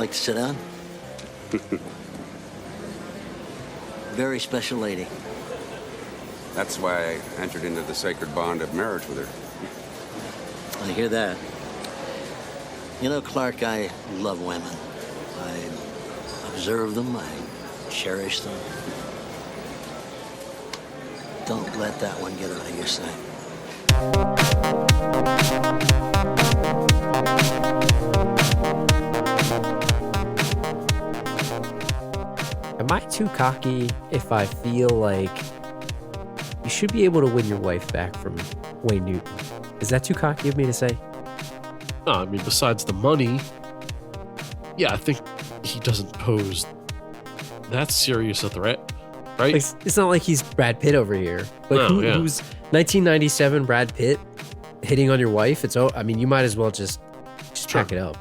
Like to sit down? Very special lady. That's why I entered into the sacred bond of marriage with her. I hear that. You know, Clark, I love women. I observe them, I cherish them. Don't let that one get out of your sight. Am I too cocky if I feel like you should be able to win your wife back from Wayne Newton? Is that too cocky of me to say? No, I mean, besides the money, yeah, I think he doesn't pose that serious a threat, right? Like, it's not like he's Brad Pitt over here. Like, No, yeah. who's 1997 Brad Pitt hitting on your wife? I mean, you might as well just track it up.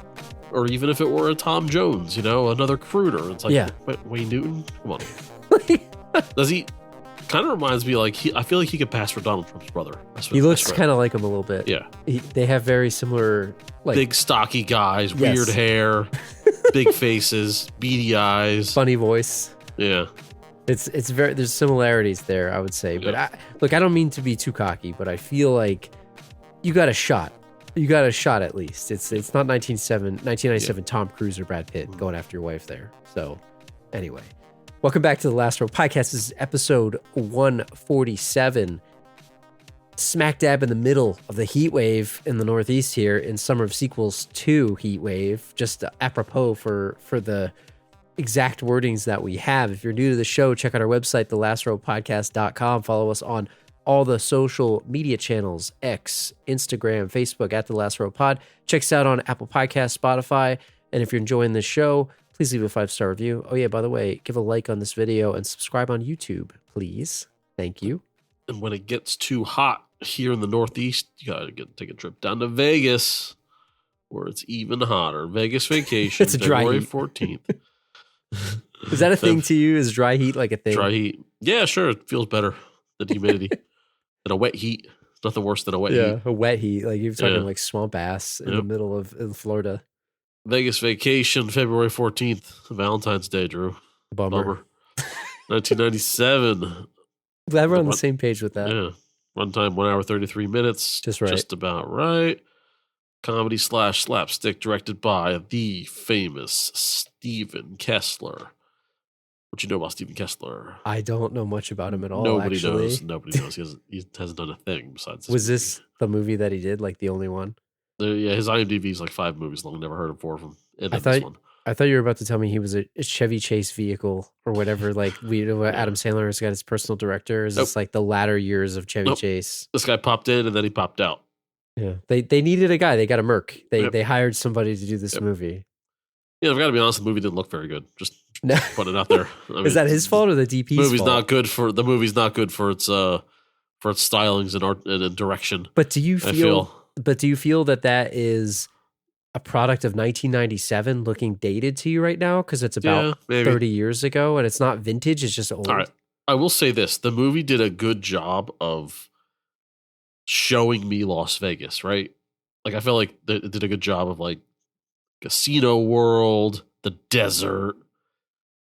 Or even if it were a Tom Jones, you know, another recruiter. It's like, Yeah. Wayne Newton? Come on. Does he? Kind of reminds me, like, I feel like he could pass for Donald Trump's brother. He looks kind of like him a little bit. Yeah. They have very similar, like, Big, stocky guys, Yes. weird hair, big faces, beady eyes. funny voice. Yeah. It's very, there's similarities there, I would say. But Yeah. I don't mean to be too cocky, but I feel like you got a shot. You got a shot at least. It's not 1997 Tom Cruise or Brad Pitt going after your wife there. So anyway, welcome back to the Last Row Podcast. This is episode 147. Smack dab in the middle of the heat wave in the Northeast here in Summer of Sequels 2 heat wave. Just apropos for the exact wordings that we have. If you're new to the show, check out our website, thelastrowpodcast.com. Follow us on all the social media channels, X, Instagram, Facebook, at The Last Row Pod. Check us out on Apple Podcasts, Spotify. And if you're enjoying this show, please leave a 5-star review. Oh yeah, by the way, give a like on this video and subscribe on YouTube, please. Thank you. And when it gets too hot here in the Northeast, you gotta take a trip down to Vegas, where it's even hotter. Vegas vacation, It's a dry February heat. 14th. Is that a thing to you? Is dry heat like a thing? Dry heat. Yeah, sure. It feels better than humidity. Than a wet heat. It's nothing worse than a wet heat. A wet heat. Like you're talking Yeah. like swamp ass in the Yep. middle of in Florida. Vegas vacation, February 14th, Valentine's Day, Drew. Bummer. 1997. Glad we're on the What- same page with that. Yeah. Runtime 1 hour 33 minutes. Just right. Just about right. Comedy / slapstick directed by the famous Steven Kessler. What you know about Steven Kessler? I don't know much about him at all. Nobody actually. knows. Nobody knows. He hasn't done a thing besides this. Was movie. this the movie that he did? Like the only one? Yeah, his IMDb is like 5 movies long. Never heard of 4 of them. And I then this thought- one. I thought you were about to tell me he was a Chevy Chase vehicle or whatever. Like we know Adam Sandler has got his personal director. Is this like the latter years of Chevy Nope. Chase? This guy popped in and then he popped out. Yeah, they needed a guy. They got a Merc. Yep. They hired somebody to do this Yep. movie. Yeah, I've got to be honest. The movie didn't look very good. Just No. putting it out there. I mean, Is that his fault or the DP's movie's fault? not good for the movie's not good for its stylings and art and direction. But do you I feel? feel. But do you feel that is a product of 1997 looking dated to you right now? Because it's about Yeah, maybe. 30 years ago and it's not vintage. It's just old. All right. I will say this: the movie did a good job of showing me Las Vegas. Right? Like I feel like it did a good job of like Casino World, the desert,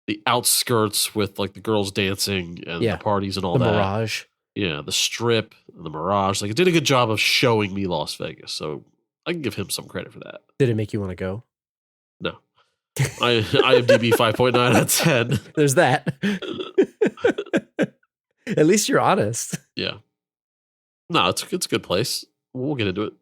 the outskirts with like the girls dancing and Yeah. the parties and all The that. Mirage. Yeah, the strip, the Mirage. Like it did a good job of showing me Las Vegas. So I can give him some credit for that. Did it make you want to go? No. IMDb 5.9 out of 10. There's that. At least you're honest. Yeah. No, it's a good place. We'll get into it.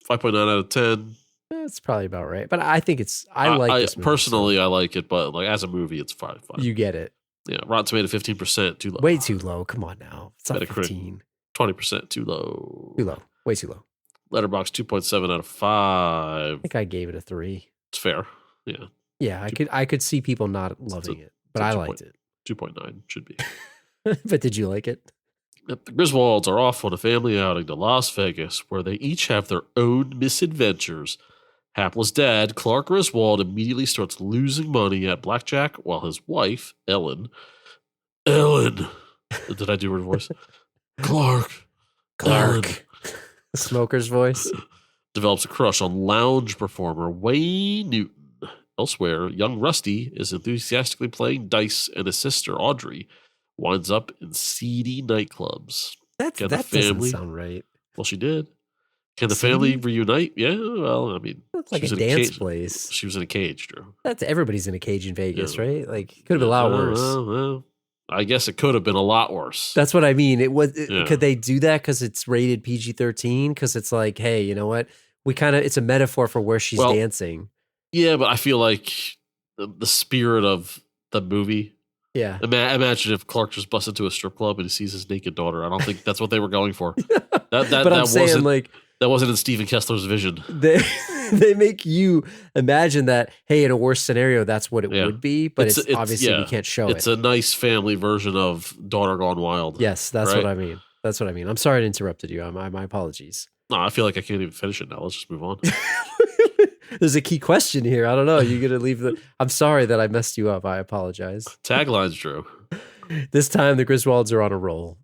5.9 out of 10. That's probably about right. But I think I like this movie. Personally, I like it, but like as a movie, it's fine. So you get it. Yeah, Rotten Tomato 15%, too low. Way too low. Come on now. It's not Metacritic. 15. 20%, too low. Too low. Way too low. Letterboxd 2.7 out of 5. I think I gave it a 3. It's fair. Yeah. Yeah, I could see people not loving it, but I liked it. 2.9 should be. But did you like it? Yep, the Griswolds are off on a family outing to Las Vegas where they each have their own misadventures. Hapless dad, Clark Griswold, immediately starts losing money at blackjack while his wife, Ellen. Did I do her voice? Clark. Ellen, The smoker's voice. develops a crush on lounge performer Wayne Newton. Elsewhere, young Rusty is enthusiastically playing dice, and his sister, Audrey, winds up in seedy nightclubs. That doesn't sound right. Well, she did. Can the Seedy? family reunite? Yeah, well, I mean, Looks like she a was in dance cage. place. She was in a cage, Drew. That's everybody's in a cage in Vegas, Yeah. right? Like, could have been a lot worse. Well, I guess it could have been a lot worse. That's what I mean. Yeah. Could they do that because it's rated PG-13? Because it's like, hey, you know what? It's a metaphor for where she's dancing. Yeah, but I feel like the spirit of the movie. Yeah. Imagine if Clark just busts into a strip club and he sees his naked daughter. I don't think that's what they were going for. But I'm saying, like, that wasn't in Stephen Kessler's vision. They make you imagine that, hey, in a worse scenario, that's what it would be, but it's obviously we can't show it. It's a nice family version of Daughter Gone Wild. Yes, that's what I mean. That's what I mean. I'm sorry I interrupted you. My apologies. No, I feel like I can't even finish it now. Let's just move on. There's a key question here. I don't know. You're going to leave I'm sorry that I messed you up. I apologize. Taglines, Drew. This time the Griswolds are on a roll.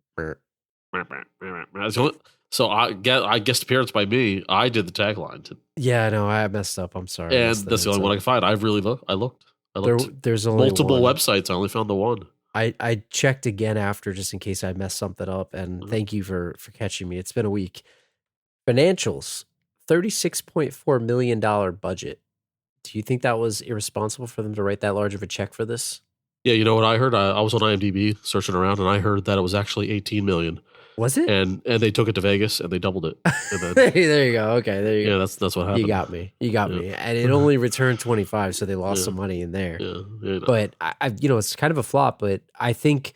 So I guessed appearance by me. I did the tagline. Yeah, no, I messed up. I'm sorry. And that's the only one I could find. I looked. There's only multiple one. websites. I only found the one. I checked again after just in case I messed something up. And thank you for catching me. It's been a week. Financials, $36.4 million budget. Do you think that was irresponsible for them to write that large of a check for this? Yeah, you know what I heard? I was on IMDb searching around, and I heard that it was actually $18 million. Was it? And they took it to Vegas and they doubled it. And then, there you go. Okay, there you go. Yeah, that's what happened. You got me. And it only returned 25, so they lost some money in there. Yeah. But I it's kind of a flop. But I think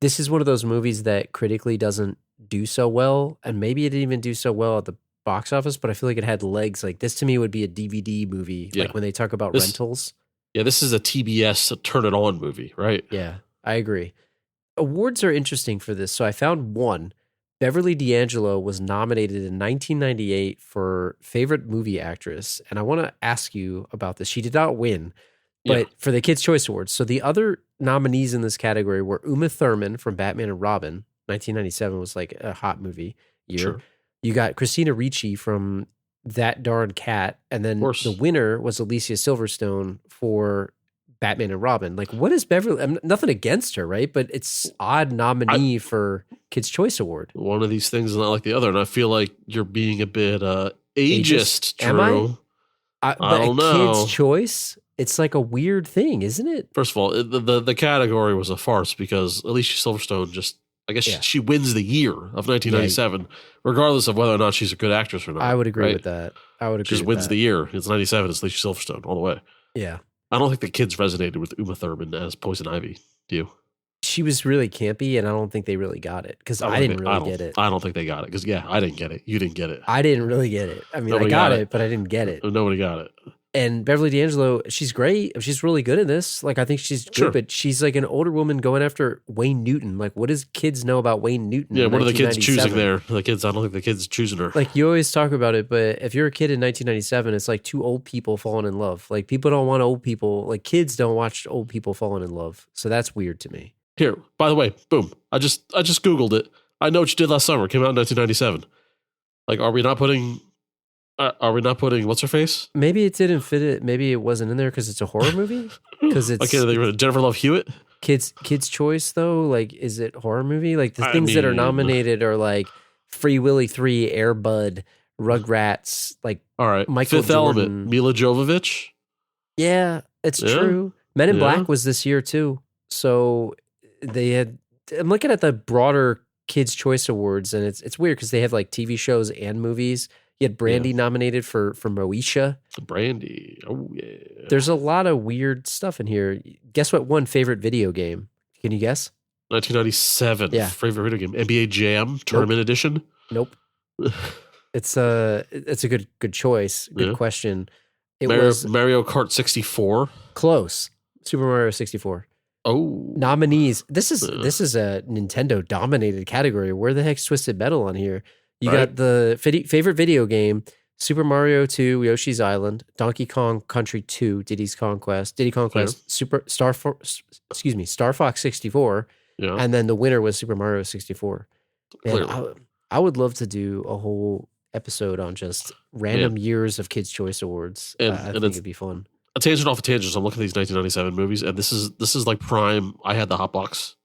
this is one of those movies that critically doesn't do so well, and maybe it didn't even do so well at the box office. But I feel like it had legs. Like this to me would be a DVD movie. Yeah. Like when they talk about rentals. Yeah, this is a TBS turn it on movie, right? Yeah, I agree. Awards are interesting for this. So I found one. Beverly D'Angelo was nominated in 1998 for Favorite Movie Actress. And I want to ask you about this. She did not win, but for the Kids' Choice Awards. So the other nominees in this category were Uma Thurman from Batman and Robin. 1997 was like a hot movie year. Sure. You got Christina Ricci from That Darn Cat. And then the winner was Alicia Silverstone for Batman and Robin. Like, what is Beverly? I'm nothing against her, right? But it's odd nominee for Kids' Choice Award. One of these things is not like the other, and I feel like you're being a bit ageist, Drew. Am I don't know. Kids' Choice, it's like a weird thing, isn't it? First of all, the category was a farce because Alicia Silverstone she wins the year of 1997, regardless of whether or not she's a good actress or not. I would agree with that. She just wins the year. It's 97. It's Alicia Silverstone all the way. Yeah. I don't think the kids resonated with Uma Thurman as Poison Ivy. Do you? She was really campy, and I don't think they really got it because I didn't really get it. I don't think they got it because I didn't get it. You didn't get it. I didn't really get it. I mean, I got it, but I didn't get it. Nobody got it. And Beverly D'Angelo, she's great. She's really good in this. Like, I think she's good, but she's like an older woman going after Wayne Newton. Like, what does kids know about Wayne Newton? Yeah, what are the kids choosing there? I don't think the kids choosing her. Like, you always talk about it, but if you're a kid in 1997, it's like two old people falling in love. Like, people don't want old people. Like, kids don't watch old people falling in love. So that's weird to me. Here, by the way, boom. I just Googled it. I know what you did last summer. It came out in 1997. Like, are we not putting what's her face? Maybe it didn't fit it. Maybe it wasn't in there because it's a horror movie. Because it's Jennifer Love Hewitt. Kids' Choice though. Like, is it horror movie? Like the things that are nominated are like Free Willy 3, Air Bud, Rugrats. Like, all right, Michael Fifth Jordan. Element, Mila Jovovich. Yeah, it's true. Men in Black was this year too. So they had. I'm looking at the broader Kids' Choice Awards, and it's weird because they have like TV shows and movies. You had Brandy nominated for Moesha. Brandy. Oh, yeah. There's a lot of weird stuff in here. Guess what won favorite video game? Can you guess? 1997. Yeah. Favorite video game. NBA Jam Tournament Edition? Nope. It's a good choice. Good question. It was Mario Kart 64. Close. Super Mario 64. Oh. Nominees. This is a Nintendo dominated category. Where the heck's Twisted Metal on here? You got the favorite video game, Super Mario 2, Yoshi's Island, Donkey Kong Country 2, Diddy Conquest, Star Fox 64, and then the winner was Super Mario 64. And I would love to do a whole episode on just random years of Kids' Choice Awards. I think it'd be fun. a tangent off a tangent. So I'm looking at these 1997 movies, and this is like prime. I had the hotbox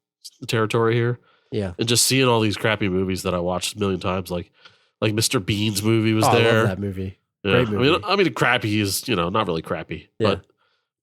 territory here, Yeah. and just seeing all these crappy movies that I watched a million times, like Mr. Bean's movie was I there. love that movie. Yeah. Great movie. I mean, crappy is not really crappy, Yeah. but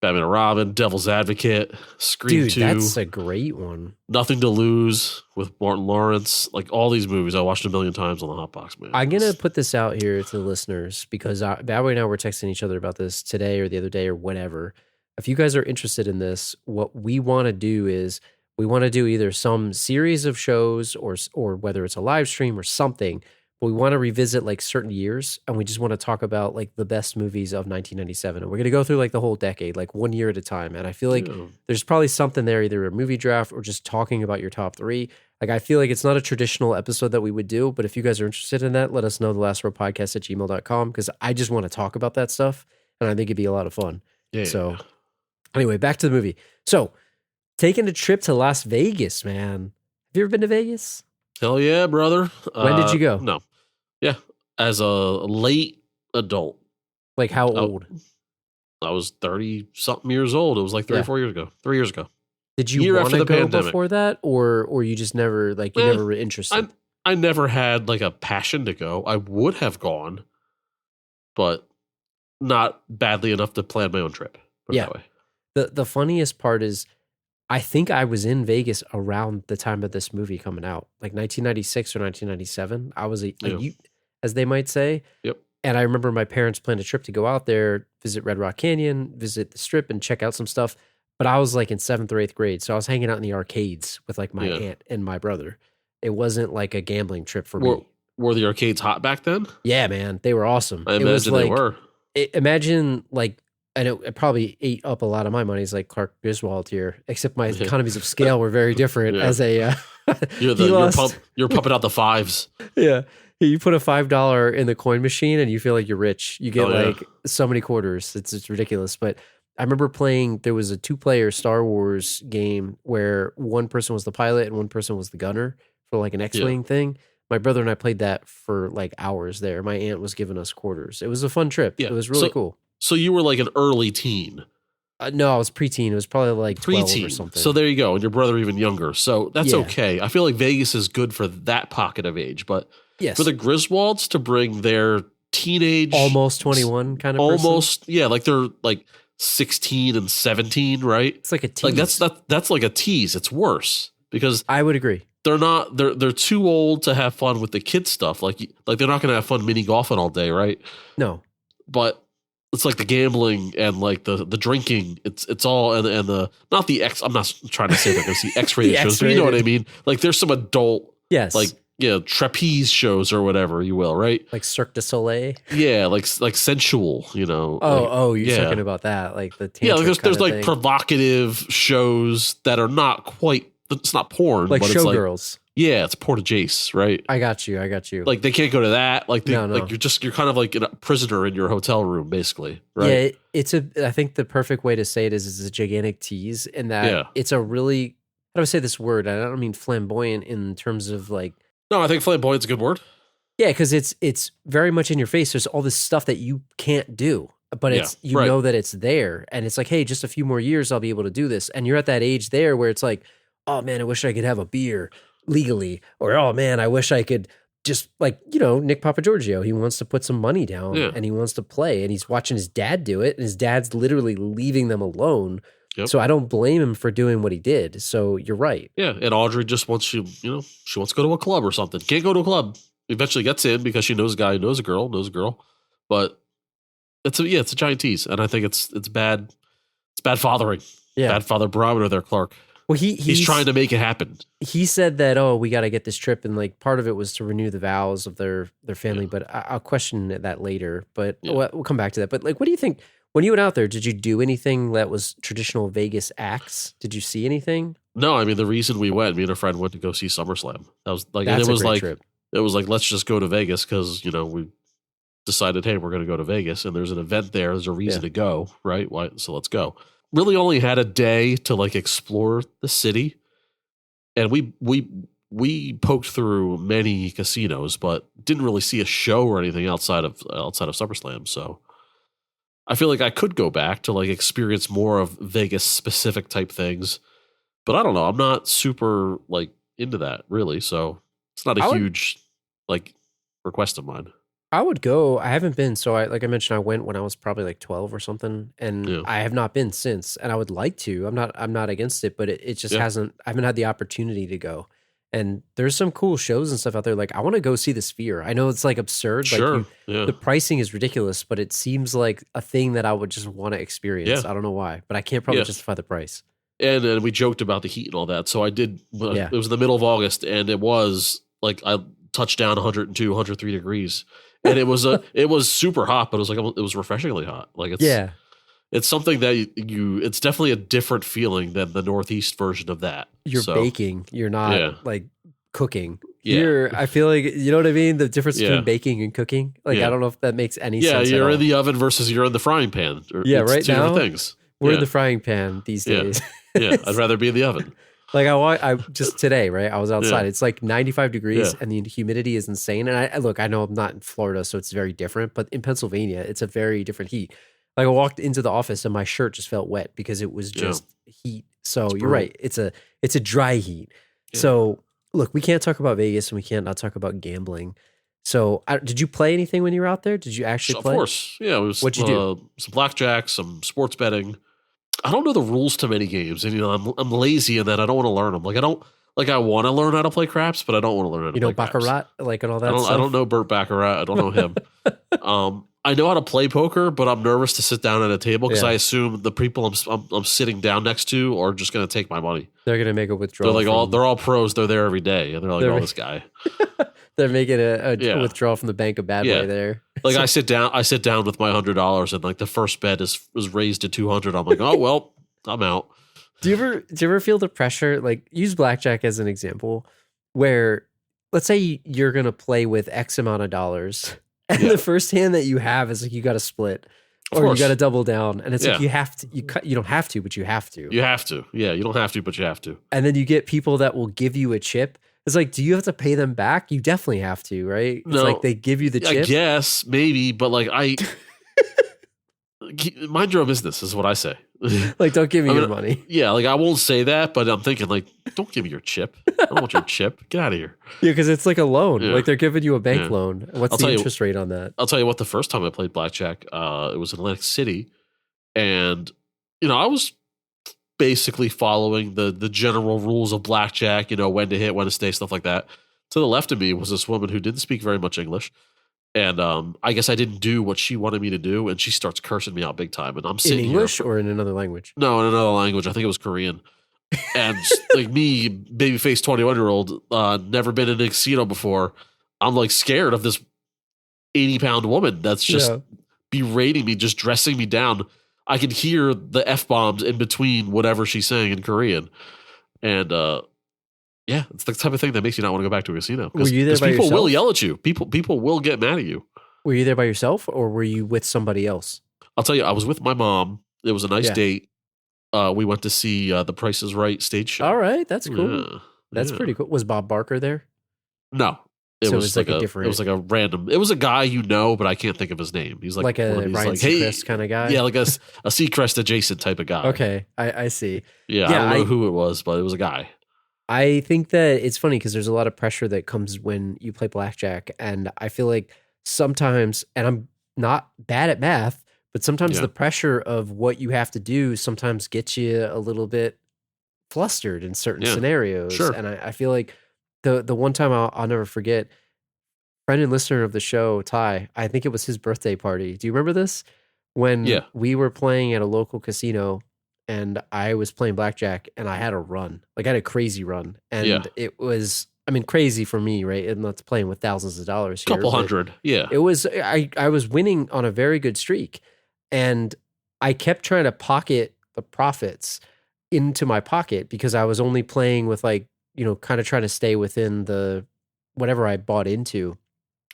Batman and Robin, Devil's Advocate, Scream Dude, 2, that's a great one. Nothing to Lose with Martin Lawrence. Like all these movies, I watched a million times on the hotbox. Man, I'm going to put this out here to the listeners because Badway and I were texting each other about this today or the other day or whatever. If you guys are interested in this, what we want to do is we want to do either some series of shows or whether it's a live stream or something, but we want to revisit like certain years and we just want to talk about like the best movies of 1997. And we're going to go through like the whole decade, like 1 year at a time. And I feel like there's probably something there, either a movie draft or just talking about your top three. Like, I feel like it's not a traditional episode that we would do, but if you guys are interested in that, let us know, thelastwordpodcast@gmail.com, because I just want to talk about that stuff. And I think it'd be a lot of fun. Yeah. So anyway, back to the movie. So taking a trip to Las Vegas, man. Have you ever been to Vegas? Hell yeah, brother. When did you go? No. Yeah. As a late adult. Like how old? I was 30-something years old. It was like 3 or 4 years ago. 3 years ago. Did you Year want after to the go pandemic. before that? Or you just never, like, you never were interested? I never had like a passion to go. I would have gone, but not badly enough to plan my own trip. Put it Yeah. that way. The funniest part is I think I was in Vegas around the time of this movie coming out, like 1996 or 1997. I was a youth, as they might say. Yep. And I remember my parents planned a trip to go out there, visit Red Rock Canyon, visit the Strip, and check out some stuff. But I was like in 7th or 8th grade, so I was hanging out in the arcades with like my aunt and my brother. It wasn't like a gambling trip for me. Were the arcades hot back then? Yeah, man, they were awesome. I imagine they were. Imagine like, and it probably ate up a lot of my money. It's like Clark Griswold here, except my economies of scale were very different. Yeah. As a you're pumping out the fives. Yeah, you put a $5 in the coin machine and you feel like you're rich. You get like so many quarters. It's ridiculous. But I remember playing. There was a 2-player Star Wars game where one person was the pilot and one person was the gunner for like an X-wing thing. My brother and I played that for like hours there. My aunt was giving us quarters. It was a fun trip. Yeah. It was really cool. So you were like an early teen. No, I was preteen. It was probably like 12 preteen or something. So there you go. And your brother even younger. So that's okay. I feel like Vegas is good for that pocket of age. But for the Griswolds to bring their teenage... Almost 21 kind of almost, person. Yeah, like they're like 16 and 17, right? It's like a tease. Like that's like a tease. It's worse because... I would agree. They're too old to have fun with the kid stuff. Like they're not going to have fun mini golfing all day, right? No. But it's like the gambling and like the drinking. It's all and the not the X. I'm not trying to say they're going to see X-rated shows, but you know what I mean. Like there's some adult, like trapeze shows or whatever you will, right? Like Cirque du Soleil. Yeah, like sensual, you know. You're talking about that, like the there's like provocative shows that are not quite. It's not porn, like but showgirls. It's like, it's porn adjacent, right? I got you. Like they can't go to that. Like No. like you're kind of like a prisoner in your hotel room, basically, right? Yeah, I think the perfect way to say it is it's a gigantic tease, in that it's a really, how do I say this word? I don't mean flamboyant in terms of like. No, I think flamboyant's a good word. Yeah, because it's very much in your face. There's all this stuff that you can't do, but it's know that it's there, and it's like, hey, just a few more years, I'll be able to do this. And you're at that age there where it's like, oh man, I wish I could have a beer legally, or oh man, I wish I could just like, Nick Papagiorgio, he wants to put some money down and he wants to play, and he's watching his dad do it, and his dad's literally leaving them alone. Yep. So I don't blame him for doing what he did. So you're right. Yeah, and Audrey just wants you, she wants to go to a club or something. Can't go to a club. Eventually gets in because she knows a guy who knows a girl. But it's a giant tease, and I think it's bad. It's bad fathering. Yeah, bad father barometer there, Clark. Well, he's trying to make it happen. He said that, we got to get this trip, and like part of it was to renew the vows of their family. But I'll question that later. But we'll come back to that. But like, what do you think when you went out there? Did you do anything that was traditional Vegas acts? Did you see anything? No, I mean the reason we went, me and a friend went to go see SummerSlam. That was like, That's and it was a great like trip. It was like, let's just go to Vegas because we decided, hey, we're going to go to Vegas, and there's an event there. There's a reason to go, right? Why? So let's go. Really only had a day to like explore the city. And we poked through many casinos, but didn't really see a show or anything outside of SummerSlam. So I feel like I could go back to like experience more of Vegas specific type things, but I don't know. I'm not super like into that really, so it's not a huge like request of mine. I would go. I haven't been. So like I mentioned, I went when I was probably like 12 or something, and I have not been since. And I would like to. I'm not against it, but it just hasn't. I haven't had the opportunity to go. And there's some cool shows and stuff out there. Like I want to go see the Sphere. I know it's like absurd. Sure. Like the pricing is ridiculous, but it seems like a thing that I would just want to experience. Yeah. I don't know why, but I can't probably justify the price. And then we joked about the heat and all that. So I did. It was in the middle of August, and it was like I touched down 102, 103 degrees, and it was super hot, but it was like it was refreshingly hot. Like it's something that it's definitely a different feeling than the Northeast version of that. You're baking. You're not like cooking. I feel like, you know what I mean? The difference between baking and cooking. Like, I don't know if that makes any sense. Yeah, you're in the oven versus you're in the frying pan. Right two now, different things. We're in the frying pan these days. I'd rather be in the oven. Like I just today, right? I was outside. It's like 95 degrees and the humidity is insane. And I know I'm not in Florida, so it's very different, but in Pennsylvania, it's a very different heat. Like I walked into the office and my shirt just felt wet because it was just heat. So you're right. It's a dry heat. Yeah. So look, we can't talk about Vegas and we can't not talk about gambling. So did you play anything when you were out there? Did you actually play? Of course. Yeah. It was, what'd you do? Some blackjack, some sports betting. I don't know the rules to many games. And, I'm lazy in that I don't want to learn them. Like I want to learn how to play craps, but I don't want to learn how to play craps. Baccarat, like and all that stuff? I don't know Burt Baccarat. I don't know him. I know how to play poker, but I'm nervous to sit down at a table because I assume the people I'm sitting down next to are just going to take my money. They're going to make a withdrawal. They're all pros. They're there every day, and they're like, this guy. They're making a withdrawal from the Bank of Badway there. Like I sit down with my $100, and like the first bet was raised to 200. I'm like, oh well, I'm out. Do you ever feel the pressure? Like use blackjack as an example, where let's say you're going to play with X amount of dollars. And the first hand that you have is like you got to split, or you got to double down, and it's like you have to. You don't have to, but you have to. You have to. Yeah, you don't have to, but you have to. And then you get people that will give you a chip. It's like, do you have to pay them back? You definitely have to, right? It's like they give you the chip. I guess maybe, but like mind your own business is what I say. Like, don't give me your money. Yeah, like I won't say that, but I'm thinking like, don't give me your chip. I don't want your chip. Get out of here. Yeah, because it's like a loan. Yeah. Like they're giving you a bank loan. What's the interest rate on that? I'll tell you what. The first time I played blackjack, it was in Atlantic City, and I was basically following the general rules of blackjack. When to hit, when to stay, stuff like that. To the left of me was this woman who didn't speak very much English. And I guess I didn't do what she wanted me to do, and she starts cursing me out big time. And I'm sitting in English or in another language? No, in another language. I think it was Korean. And like me, babyface 21-year-old, never been in a casino before. I'm like scared of this 80-pound woman that's just berating me, just dressing me down. I can hear the F-bombs in between whatever she's saying in Korean, and it's the type of thing that makes you not want to go back to a casino. Were you there by people yourself? Will yell at you. People will get mad at you. Were you there by yourself or were you with somebody else? I'll tell you, I was with my mom. It was a nice date. We went to see The Price is Right stage show. All right, that's cool. Yeah, that's pretty cool. Was Bob Barker there? No. It was like a different. It was like a random. It was a guy but I can't think of his name. He's like a Ryan Seacrest kind of guy. Yeah, like a Seacrest adjacent type of guy. Okay, I see. Yeah, I don't know who it was, but it was a guy. I think that it's funny because there's a lot of pressure that comes when you play blackjack. And I feel like sometimes, and I'm not bad at math, but sometimes the pressure of what you have to do sometimes gets you a little bit flustered in certain scenarios. Sure. And I feel like the one time I'll never forget, friend and listener of the show, Ty, I think it was his birthday party. Do you remember this? When we were playing at a local casino, and I was playing blackjack, and I had a run. Like, I had a crazy run. And it was, crazy for me, right? I'm not playing with thousands of dollars here. Couple hundred, It was, I was winning on a very good streak. And I kept trying to pocket the profits into my pocket because I was only playing with kind of trying to stay within the whatever I bought into.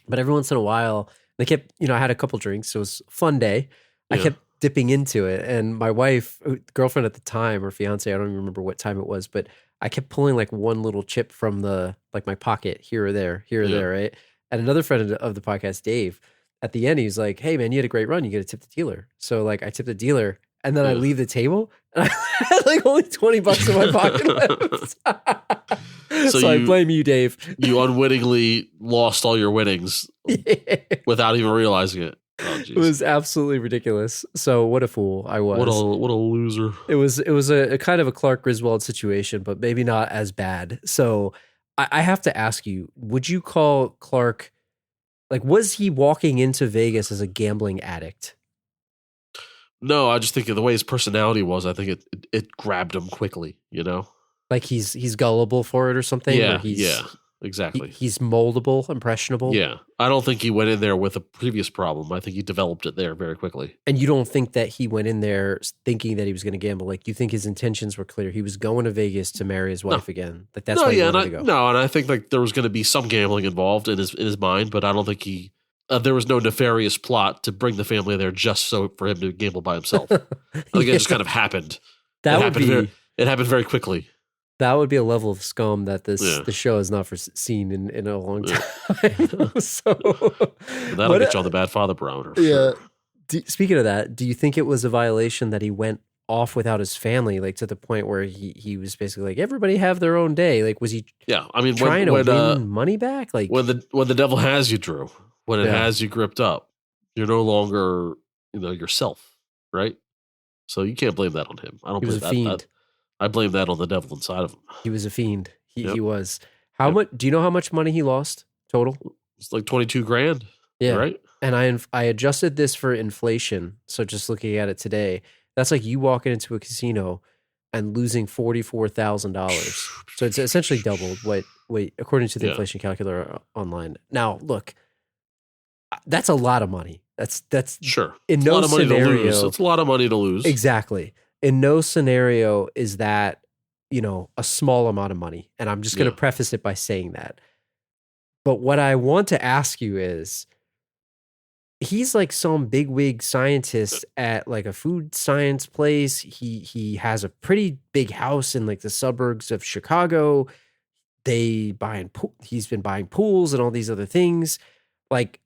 But every once in a while, they kept, I had a couple drinks. It was a fun day. I kept dipping into it, and my wife, girlfriend at the time, or fiance, I don't even remember what time it was, but I kept pulling like one little chip from my pocket here or there, right? And another friend of the podcast, Dave, at the end, he's like, "Hey man, you had a great run. You get to tip the dealer." So like, I tip the dealer, and then I Yeah. leave the table, and I had like only $20 in my pocket left. So I blame you, Dave. You unwittingly lost all your winnings without even realizing it. Oh, It was absolutely ridiculous. So what a fool I was. What a loser. It was a kind of a Clark Griswold situation, but maybe not as bad. So I have to ask you, would you call Clark, like, was he walking into Vegas as a gambling addict? No, I just think of the way his personality was. I think it grabbed him quickly. You know. Like he's gullible for it or something? Yeah. Or Yeah. Exactly. He's moldable, impressionable. Yeah. I don't think he went in there with a previous problem. I think he developed it there very quickly. And you don't think that he went in there thinking that he was going to gamble? Like, you think his intentions were clear? He was going to Vegas to marry his wife again. Like, that's why he wanted to go. No, and I think like there was going to be some gambling involved in his mind, but I don't think there was no nefarious plot to bring the family there just so for him to gamble by himself. I think it just kind of happened. It happened very quickly. That would be a level of scum that the show has not seen in a long time. So that'll get you on the bad father barometer. Yeah. Sure. Speaking of that, do you think it was a violation that he went off without his family, like to the point where he was basically like, everybody have their own day? Like, was he? Yeah, I mean, trying to win money back? Like when the devil has you, Drew, when it has you gripped up, you're no longer yourself, right? So you can't blame that on him. I don't blame that. Fiend. I blame that on the devil inside of him. He was a fiend. He was. How much? Do you know how much money he lost total? It's like $22,000. Yeah, right. And I adjusted this for inflation. So just looking at it today, that's like you walking into a casino and losing $44,000. So it's essentially doubled what according to the inflation calculator online. Now look, that's a lot of money. That's sure. In no scenario, it's a lot of money to lose. Exactly. In no scenario is that, a small amount of money. And I'm just going to preface it by saying that. But what I want to ask you is, he's like some bigwig scientist at like a food science place. He has a pretty big house in like the suburbs of Chicago. He's been buying pools and all these other things. Like,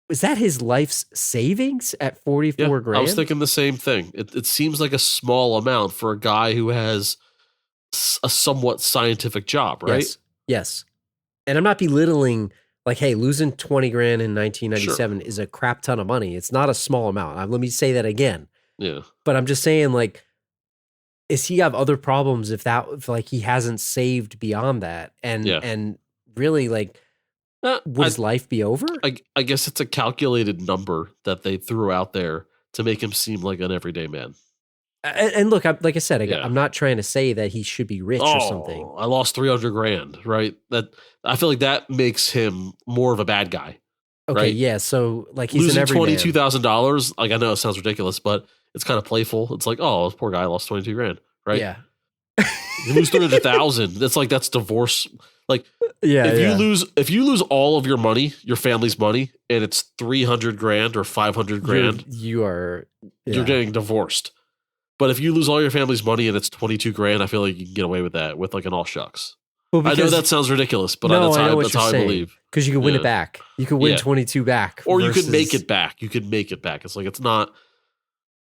was that his life's savings at $44,000? I was thinking the same thing. It seems like a small amount for a guy who has a somewhat scientific job, right? Yes. And I'm not belittling, like, hey, losing $20,000 in 1997 is a crap ton of money. It's not a small amount. Let me say that again. Yeah. But I'm just saying, like, is he have other problems if he hasn't saved beyond that? And really, like, would his life be over? I guess it's a calculated number that they threw out there to make him seem like an everyday man. And look, like I said, I'm not trying to say that he should be rich or something. I lost $300,000, right? That I feel like that makes him more of a bad guy. Okay, right? Yeah. So like he's losing an everyman. $22,000. Like I know it sounds ridiculous, but it's kind of playful. It's like, oh, this poor guy lost $22,000, right? Yeah. You lose $300,000. That's divorce. Like, if you lose all of your money, your family's money, and it's $300,000 or $500,000, you're getting divorced. But if you lose all your family's money and it's $22,000, I feel like you can get away with that with like an all shucks. Well, I know that sounds ridiculous, but that's how I believe. Because you can win it back. You can win 22 back. Or you could make it back. It's like, it's not,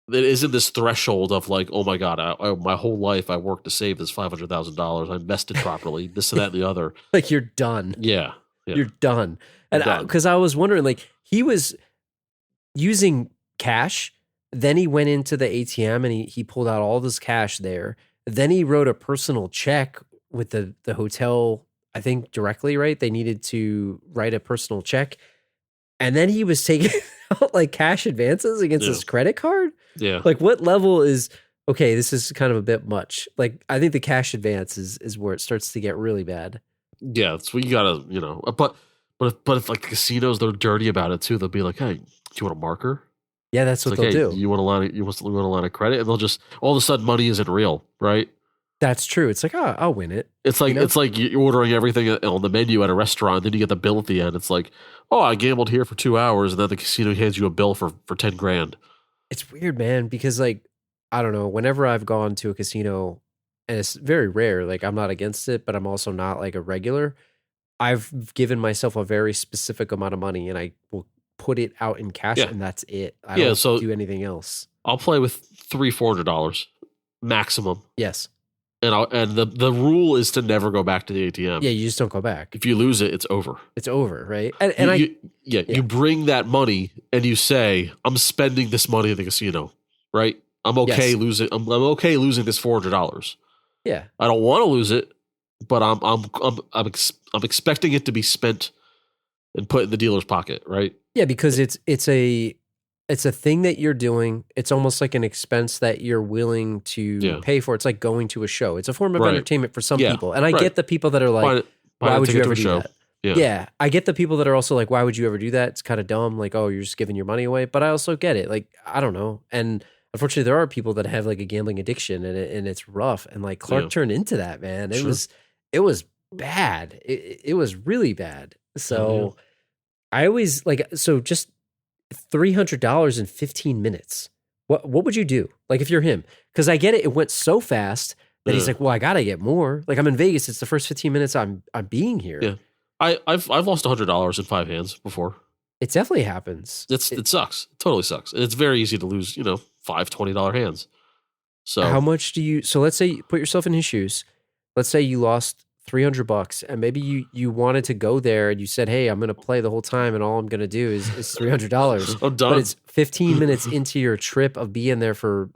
it isn't this threshold of like, oh my God, my whole life I worked to save this $500,000. I invested properly, this and that and the other. Like you're done. Yeah. You're done. And because I was wondering, like he was using cash. Then he went into the ATM and he pulled out all this cash there. Then he wrote a personal check with the hotel, I think directly, right? They needed to write a personal check. And then he was taking out like cash advances against his credit card. Yeah. Like what level is, okay, this is kind of a bit much. Like I think the cash advance is where it starts to get really bad. Yeah. That's what you gotta, but if like casinos, they're dirty about it too. They'll be like, hey, do you want a marker? Yeah, that's what they'll do. You want a line of credit, and they'll just all of a sudden money isn't real, right? That's true. It's like, oh, I'll win it. It's like it's like you're ordering everything on the menu at a restaurant, then you get the bill at the end. It's like, oh, I gambled here for 2 hours, and then the casino hands you a bill for $10,000. It's weird, man, because like I don't know. Whenever I've gone to a casino, and it's very rare. Like I'm not against it, but I'm also not like a regular. I've given myself a very specific amount of money, and I will put it out in cash Yeah. and that's it. I Yeah, don't so- do anything else. I'll play with $300-$400 maximum. Yes. And the rule is to never go back to the ATM. Yeah, you just don't go back. If you lose it, it's over. It's over, right? And you bring that money and you say, I'm spending this money at the casino, right? I'm okay Yes. losing. I'm okay losing this $400. yeah. I don't want to lose it, but I'm expecting it to be spent and put in the dealer's pocket, right? Yeah, because it's a thing that you're doing. It's almost like an expense that you're willing to pay for. It's like going to a show. It's a form of Right. entertainment for some Yeah, people. And I right. get the people that are like, why would you ever do that? Yeah. Yeah. I get the people that are also like, why would you ever do that? It's kind of dumb. Like, oh, you're just giving your money away. But I also get it. Like, I don't know. And unfortunately, there are people that have like a gambling addiction and it's rough. And like Clark turned into that, man. It was bad. It was really bad. So I always just $300 in 15 minutes. What would you do? Like if you're him? Because I get it. It went so fast that he's like, well, I got to get more. Like I'm in Vegas. It's the first 15 minutes I'm being here. Yeah. I've lost $100 in 5 hands before. It definitely happens. It sucks. It totally sucks. It's very easy to lose, $5 $20 hands. So how much do you? So let's say you put yourself in his shoes. Let's say you lost $300, and maybe you wanted to go there, and you said, "Hey, I'm going to play the whole time, and all I'm going to do is $300." I'm done. But it's 15 minutes into your trip of being there for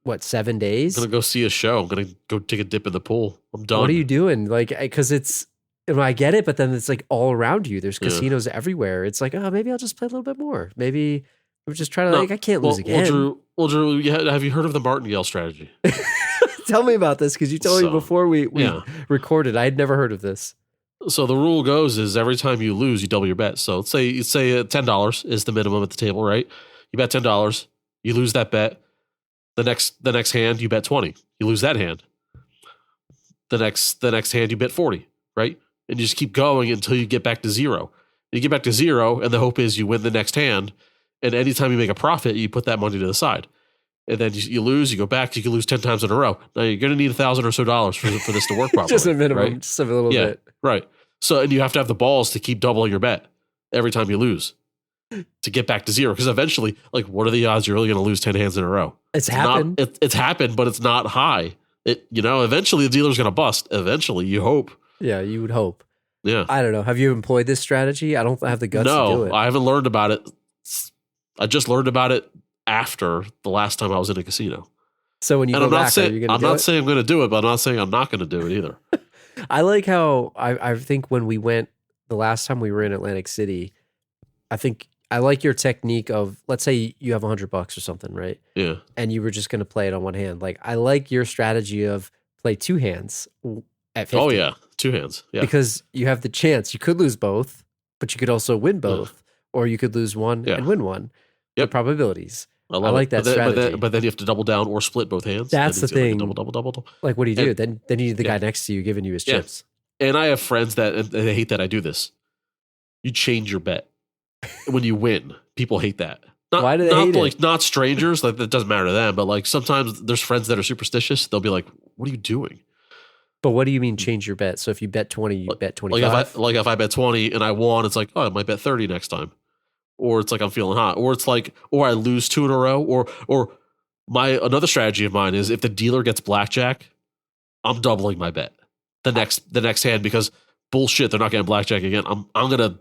what 7 days. I'm gonna go see a show. I'm gonna go take a dip in the pool. I'm done. What are you doing? Like, because it's. I get it, but then it's like all around you. There's casinos everywhere. It's like, oh, maybe I'll just play a little bit more. Maybe we'll just try to I can't lose again. Well, Drew, have you heard of the martingale strategy? Tell me about this because you told me before we recorded. I had never heard of this. So the rule goes is every time you lose, you double your bet. So let's say $10 is the minimum at the table, right? You bet $10, you lose that bet. The next hand you bet 20, you lose that hand. The next hand you bet 40, right? And you just keep going until you get back to zero. You get back to zero, and the hope is you win the next hand. And anytime you make a profit, you put that money to the side. And then you lose, you go back, you can lose 10 times in a row. Now you're going to need $1,000 or so for this to work properly. Just a minimum, right? just a little bit. Right. So, and you have to have the balls to keep doubling your bet every time you lose to get back to zero. Because eventually, like, what are the odds you're really going to lose 10 hands in a row? It's happened. It's happened, but it's not high. Eventually the dealer's going to bust. Eventually, you hope. Yeah, you would hope. Yeah. I don't know. Have you employed this strategy? I don't have the guts to do it. No, I haven't learned about it. I just learned about it after the last time I was in a casino. So when you go back, are you going to do it? I'm not saying I'm going to do it, but I'm not saying I'm not going to do it either. I like how I think when we went the last time we were in Atlantic City, I think I like your technique of, let's say you have $100 or something, right? Yeah. And you were just going to play it on one hand. Like I like your strategy of play two hands at 50. Oh yeah, 2 hands. Yeah. Because you have the chance. You could lose both, but you could also win both, or you could lose one and win one. Yep. The probabilities. I like that strategy. But then you have to double down or split both hands. That's the thing. Like double. Like, what do you do? Then you need the guy next to you giving you his chips. And I have friends that they hate that I do this. You change your bet when you win. People hate that. Why do they hate it? Not strangers. Like that doesn't matter to them. But like sometimes there's friends that are superstitious. They'll be like, "What are you doing?" But what do you mean change your bet? So if you bet 20, you bet 25? Like if I bet 20 and I won, it's like, oh, I might bet 30 next time. Or it's like I'm feeling hot. Or it's like, or I lose 2 in a row. Or another strategy of mine is if the dealer gets blackjack, I'm doubling my bet the next hand because bullshit, they're not getting blackjack again. I'm gonna,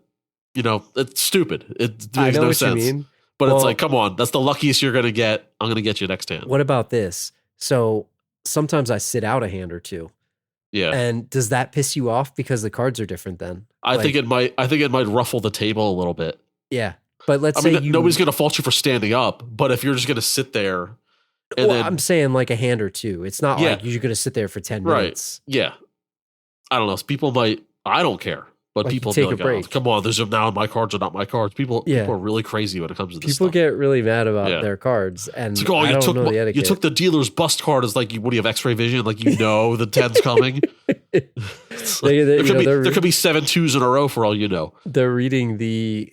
it's stupid. It makes no sense. You mean. But it's like, come on, that's the luckiest you're gonna get. I'm gonna get you next hand. What about this? So sometimes I sit out a hand or two. Yeah. And does that piss you off because the cards are different then? I think it might ruffle the table a little bit. Yeah. But let's say nobody's going to fault you for standing up, but if you're just going to sit there I'm saying like a hand or two. It's not like you're going to sit there for 10 minutes. Right. Yeah. I don't know. People might, I don't care, but like people take a break. Oh, come on, now my cards are not my cards. People are really crazy when it comes to this People stuff. get really mad about their cards. And it's like, I don't know the etiquette. You took the dealer's bust card as like, what do you have, x-ray vision? Like, the 10's coming. It's like, there could be 7 2s in a row for all you know. They're reading the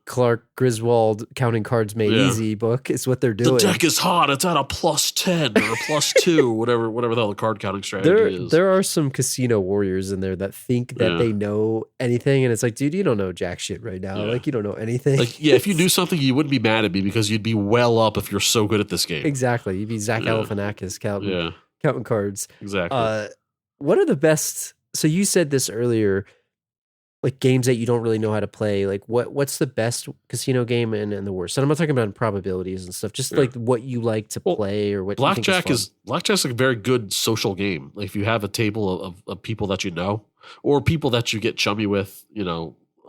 Clark Griswold Counting Cards Made Easy book. Is what they're doing. The deck is hot. It's at a +10 or +2, whatever the hell the card counting strategy is. There are some casino warriors in there that think that they know anything, and it's like, dude, you don't know jack shit right now. Like, you don't know anything. Like, if you knew something, you wouldn't be mad at me because you'd be well up if you're so good at this game. Exactly. You'd be Zach Galifianakis counting cards. Exactly. What are the best? So you said this earlier, like games that you don't really know how to play. Like what's the best casino game and the worst? And I'm not talking about probabilities and stuff. Just like what you like to play or what. Blackjack's a very good social game. Like if you have a table of people that you know or people that you get chummy with,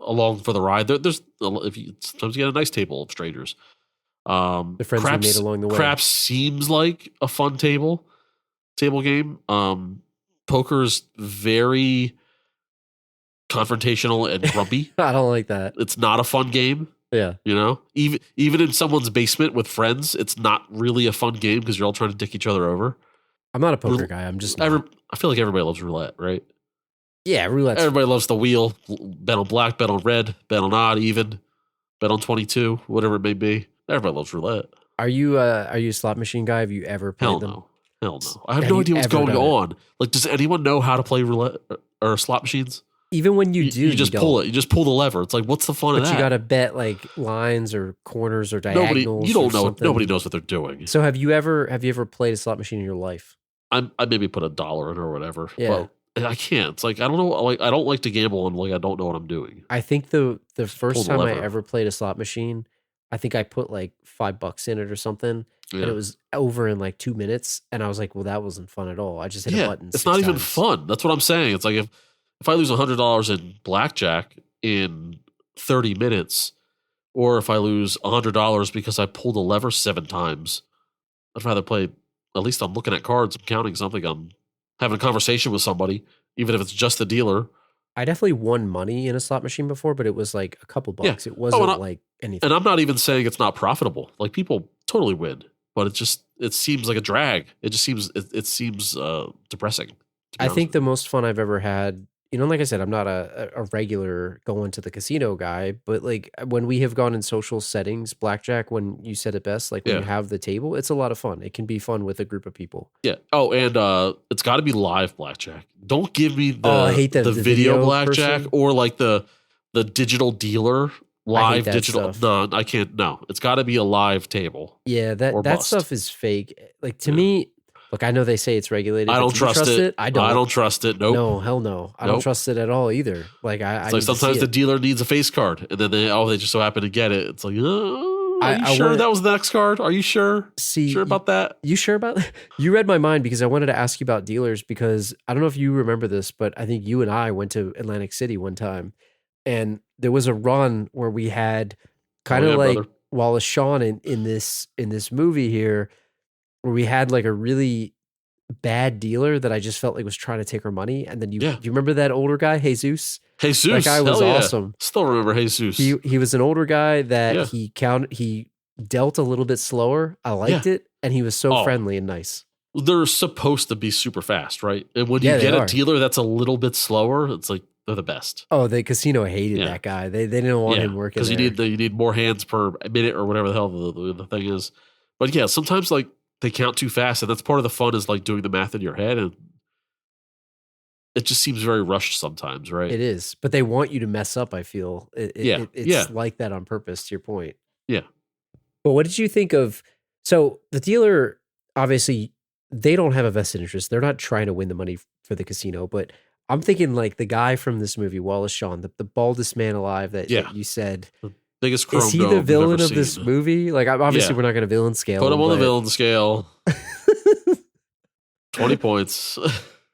along for the ride. There's sometimes you get a nice table of strangers. The friends we made along the way. Craps seems like a fun table game. Poker's very confrontational and grumpy. I don't like that. It's not a fun game. Yeah. Even in someone's basement with friends, it's not really a fun game because you're all trying to dick each other over. I'm not a poker guy. I'm just I feel like everybody loves roulette, right? Yeah, roulette. Everybody loves the wheel. Bet on black, bet on red, bet on odd, even, bet on 22, whatever it may be. Everybody loves roulette. Are you a slot machine guy? Have you ever played them? Hell no. I have no idea what's going on. Like, does anyone know how to play roulette or slot machines? Even when you do, you just pull it. You just pull the lever. It's like, what's the fun of that? But you got to bet like lines or corners or diagonals. You don't know. Something. Nobody knows what they're doing. So have you ever played a slot machine in your life? I maybe put $1 in or whatever. Yeah. But I can't. It's like, I don't know. Like, I don't like to gamble and like I don't know what I'm doing. I think the first time I ever played a slot machine, I think I put like $5 in it or something. Yeah. And it was over in like 2 minutes. And I was like, well, that wasn't fun at all. I just hit a button. It's not even fun. That's what I'm saying. It's like if I lose $100 in blackjack in 30 minutes, or if I lose $100 because I pulled a lever 7 times, I'd rather play, at least I'm looking at cards, I'm counting something, I'm having a conversation with somebody, even if it's just the dealer. I definitely won money in a slot machine before, but it was like a couple bucks. Yeah. It wasn't like anything. And I'm not even saying it's not profitable. Like people totally win. But it seems like a drag. It seems depressing. I think the most fun I've ever had, like I said, I'm not a regular going to the casino guy, but like when we have gone in social settings, blackjack, when you said it best, like when you have the table, it's a lot of fun. It can be fun with a group of people. Yeah. Oh, and it's got to be live blackjack. Don't give me the video blackjack or like the digital dealer. Live digital stuff. No, I can't. No, it's got to be a live table. Yeah, that stuff is fake. Like to me, look, I know they say it's regulated. I don't trust it. I don't trust it. Nope. No, hell no. I don't trust it at all either. Like it's like sometimes the dealer needs a face card, and then they just so happen to get it. It's like, are you sure that was the next card? Are you sure? Sure about that? You sure about that? You read my mind because I wanted to ask you about dealers because I don't know if you remember this, but I think you and I went to Atlantic City one time. And there was a run where we had kind of like brother. Wallace Shawn in this movie here, where we had like a really bad dealer that I just felt like was trying to take our money. And then do you remember that older guy, Jesus? That guy was awesome. Still remember Jesus. He was an older guy that he dealt a little bit slower. I liked it, and he was so friendly and nice. They're supposed to be super fast, right? And when you get a dealer that's a little bit slower, it's like. They're the best. Oh, the casino hated that guy. They didn't want him working there. Because you need more hands per minute or whatever the hell the thing is. But yeah, sometimes like they count too fast, and that's part of the fun is like doing the math in your head, and it just seems very rushed sometimes, right? It is, but they want you to mess up. I feel it's like that on purpose. To your point, yeah. But what did you think of? So the dealer, obviously, they don't have a vested interest. They're not trying to win the money for the casino, but. I'm thinking like the guy from this movie, Wallace Shawn, the baldest man alive that you said. The biggest chrome is he the villain of this movie? Like obviously we're not going to villain scale. Put him on the villain scale. 20 points.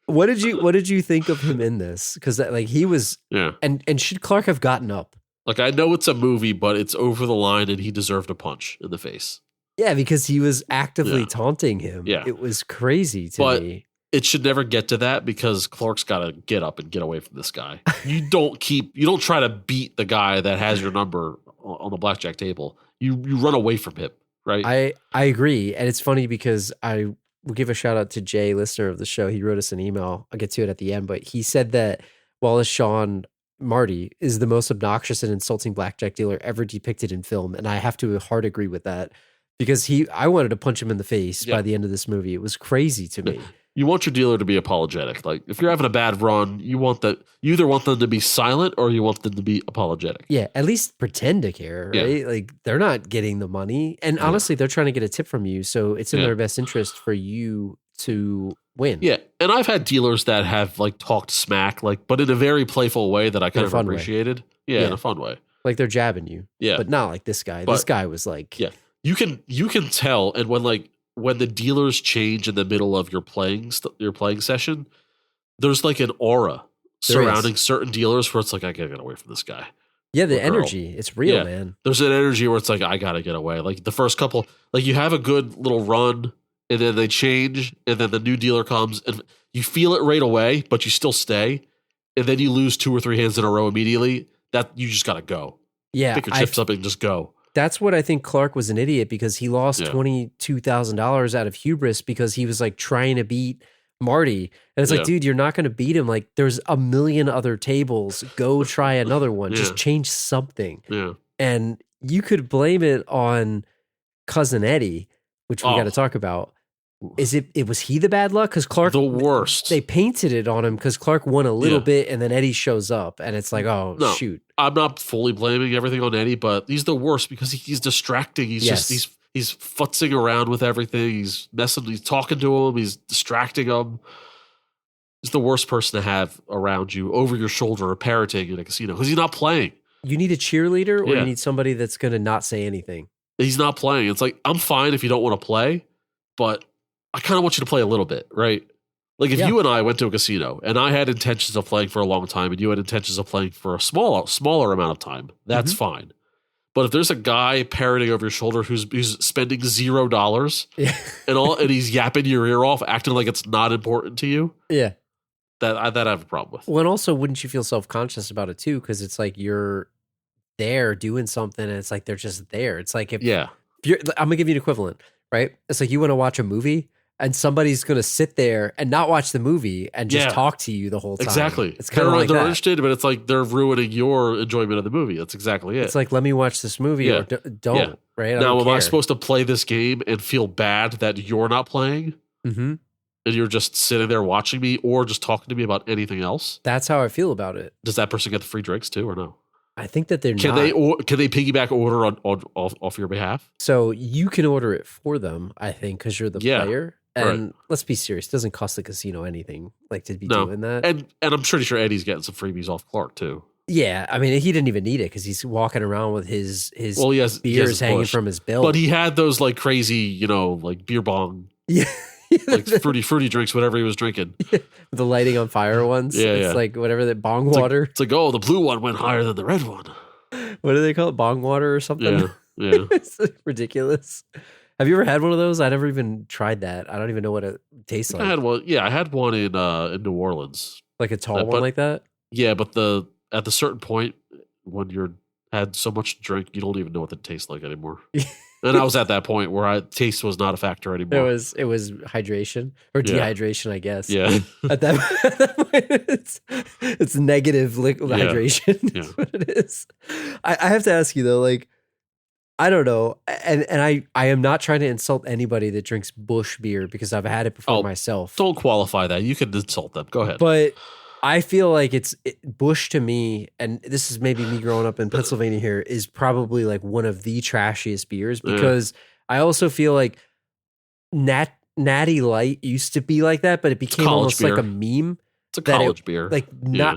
What did you think of him in this? Because like he was and should Clark have gotten up? Like I know it's a movie, but it's over the line and he deserved a punch in the face. Yeah, because he was actively taunting him. Yeah. It was crazy to me. It should never get to that because Clark's got to get up and get away from this guy. You don't try to beat the guy that has your number on the blackjack table. You run away from him, right? I agree. And it's funny because I we'll give a shout out to Jay, listener of the show. He wrote us an email. I'll get to it at the end, but he said that Wallace Shawn Marty is the most obnoxious and insulting blackjack dealer ever depicted in film. And I have to hard agree with that because I wanted to punch him in the face by the end of this movie. It was crazy to me. You want your dealer to be apologetic. Like if you're having a bad run, you either want them to be silent or you want them to be apologetic. Yeah, at least pretend to care, right? Yeah. Like they're not getting the money. And honestly, they're trying to get a tip from you. So it's in their best interest for you to win. Yeah. And I've had dealers that have like talked smack, like, but in a very playful way that I kind of appreciated. Yeah, in a fun way. Like they're jabbing you. Yeah. But not like this guy. This guy was like, you can tell. And when the dealers change in the middle of your playing session, there's like an aura surrounding certain dealers where it's like, I gotta get away from this guy. Yeah, the energy. It's real, man. There's an energy where it's like, I gotta get away. Like the first couple, like you have a good little run and then they change and then the new dealer comes and you feel it right away, but you still stay. And then you lose 2 or 3 hands in a row immediately. That you just gotta go. Yeah. Pick your chips up and just go. That's what I think Clark was an idiot because he lost $22,000 out of hubris because he was like trying to beat Marty. And it's like, dude, you're not going to beat him. Like there's a million other tables. Go try another one. Just change something. Yeah. And you could blame it on Cousin Eddie, which we got to talk about. Was he the bad luck? Because Clark, the worst. They painted it on him because Clark won a little bit and then Eddie shows up and it's like, shoot. I'm not fully blaming everything on Eddie, but he's the worst because he's distracting. He's he's futzing around with everything. He's messing. He's talking to him. He's distracting him. He's the worst person to have around you over your shoulder or parroting in a casino because he's not playing. You need a cheerleader or you need somebody that's going to not say anything. He's not playing. It's like, I'm fine if you don't want to play, but I kind of want you to play a little bit, right? Like if you and I went to a casino and I had intentions of playing for a long time and you had intentions of playing for a smaller amount of time, that's fine. But if there's a guy parroting over your shoulder who's spending $0 and he's yapping your ear off, acting like it's not important to you, that I have a problem with. Well, and also, wouldn't you feel self-conscious about it too? Because it's like you're there doing something and it's like they're just there. It's like if you're, I'm gonna give you an equivalent, right? It's like you want to watch a movie. And somebody's going to sit there and not watch the movie and just talk to you the whole time. Exactly. It's kind of like they're that. interested, but it's like they're ruining your enjoyment of the movie. That's exactly it. It's like, let me watch this movie or don't, right? Now, am I supposed to play this game and feel bad that you're not playing? Mm-hmm. And you're just sitting there watching me or just talking to me about anything else? That's how I feel about it. Does that person get the free drinks too or no? I think that can they piggyback order off your behalf? So you can order it for them, I think, because you're the player. And let's be serious, it doesn't cost the casino anything like to be doing that. And I'm pretty sure Eddie's getting some freebies off Clark too. Yeah, I mean, he didn't even need it because he's walking around with his beers hanging from his belt. But he had those like crazy, like beer bong, like fruity drinks, whatever he was drinking. The lighting on fire ones. It's like whatever that bong water. It's like, the blue one went higher than the red one. What do they call it? Bong water or something? Yeah. It's like ridiculous. Have you ever had one of those? I never even tried that. I don't even know what it tastes like. I had one. Yeah, I had one in New Orleans. Like a tall one like that? Yeah, but at the certain point when you're had so much to drink, you don't even know what it tastes like anymore. And I was at that point where taste was not a factor anymore. It was hydration or dehydration, I guess. Yeah. At that point, it's negative hydration. Yeah. Is what it is. I have to ask you though, like, I don't know, and I am not trying to insult anybody that drinks Busch beer because I've had it before myself. Don't qualify that. You can insult them. Go ahead. But I feel like Busch to me, and this is maybe me growing up in Pennsylvania here, is probably like one of the trashiest beers because I also feel like Natty Light used to be like that, but it became almost beer. like a meme. It's a college beer. Like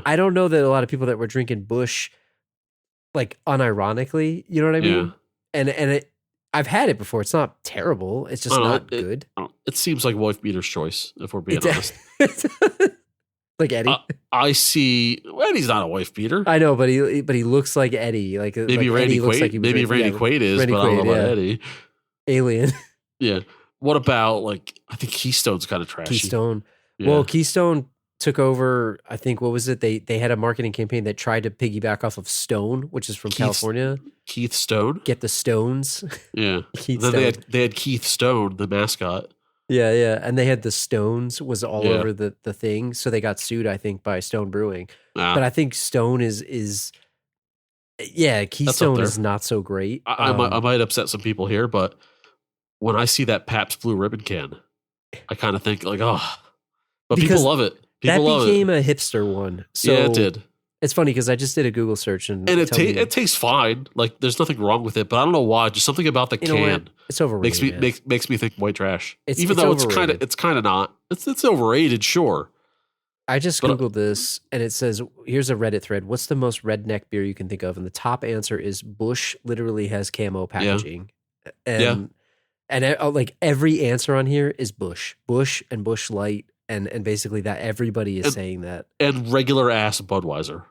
I don't know that a lot of people that were drinking Busch like unironically, you know what I mean? Yeah. And I've had it before. It's not terrible. It's just not good. It seems like wife beater's choice, if we're being honest. Like Eddie. I see. Eddie's not a wife beater. I know, but he looks like Eddie. Like maybe Randy Eddie looks Quaid. like Maybe Randy Quaid is, Randy but I don't know Quaid, about Eddie. Alien. Yeah. What about I think Keystone's kind of trashy. Keystone. Yeah. Well, Keystone took over, I think, what was it? They had a marketing campaign that tried to piggyback off of Stone, which is from California. Keith Stone? Get the Stones. Yeah. Keith then Stone. they had Keith Stone, the mascot. Yeah, yeah. And they had the Stones was all Yeah. over the thing. So they got sued, I think, by Stone Brewing. Nah, But I think Stone is yeah, that's up Keystone there. is not so great. I might upset some people here, but when I see that Pabst Blue Ribbon can, I kind of think like, oh, but Because people love it. that People love became it. a hipster one. So Yeah, it did. It's funny because I just did a Google search and And tell me- it tastes fine. Like there's nothing wrong with it, but I don't know why. Just something about the you know what? can It's overrated. makes me man. makes me think white trash. It's- Even it's though overrated. it's kind of not. It's overrated, sure. I just But- Googled this and it says, here's a Reddit thread. What's the most redneck beer you can think of? And the top answer is Busch literally has camo packaging. And like every answer on here is Busch and Busch Light. And basically that everybody is saying that. And regular ass Budweiser.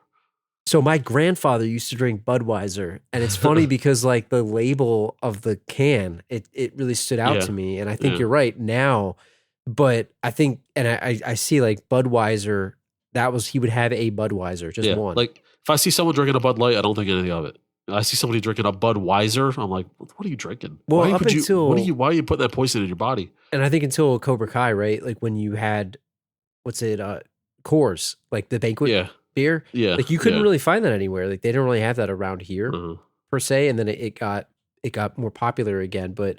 So my grandfather used to drink Budweiser. And it's funny because like the label of the can, it really stood out Yeah. to me. And I think Yeah. you're right now. But I think, and I see like Budweiser, he would have a Budweiser, just one. Like if I see someone drinking a Bud Light, I don't think anything of it. I see somebody drinking a Budweiser, I'm like, what are you drinking? Well, why up until- why are you putting that poison in your body? And I think until Cobra Kai, right? Like when you had, Coors, like the banquet Yeah, beer. yeah. Like you couldn't yeah. really find that anywhere. Like they didn't really have that around here Uh-huh. per se. And then it got more popular again. But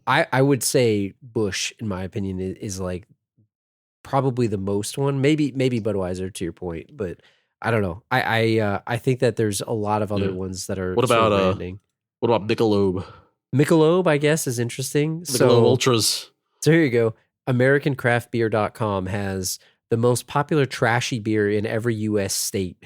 I would say Busch, in my opinion, is like probably the most one. Maybe Budweiser to your point, but I don't know. I think that there's a lot of other Yeah. ones that are What sort of about, branding. What about Michelob? Michelob, I guess, is interesting. Michelob Ultras. So here you go. AmericanCraftBeer.com has the most popular trashy beer in every U.S. state.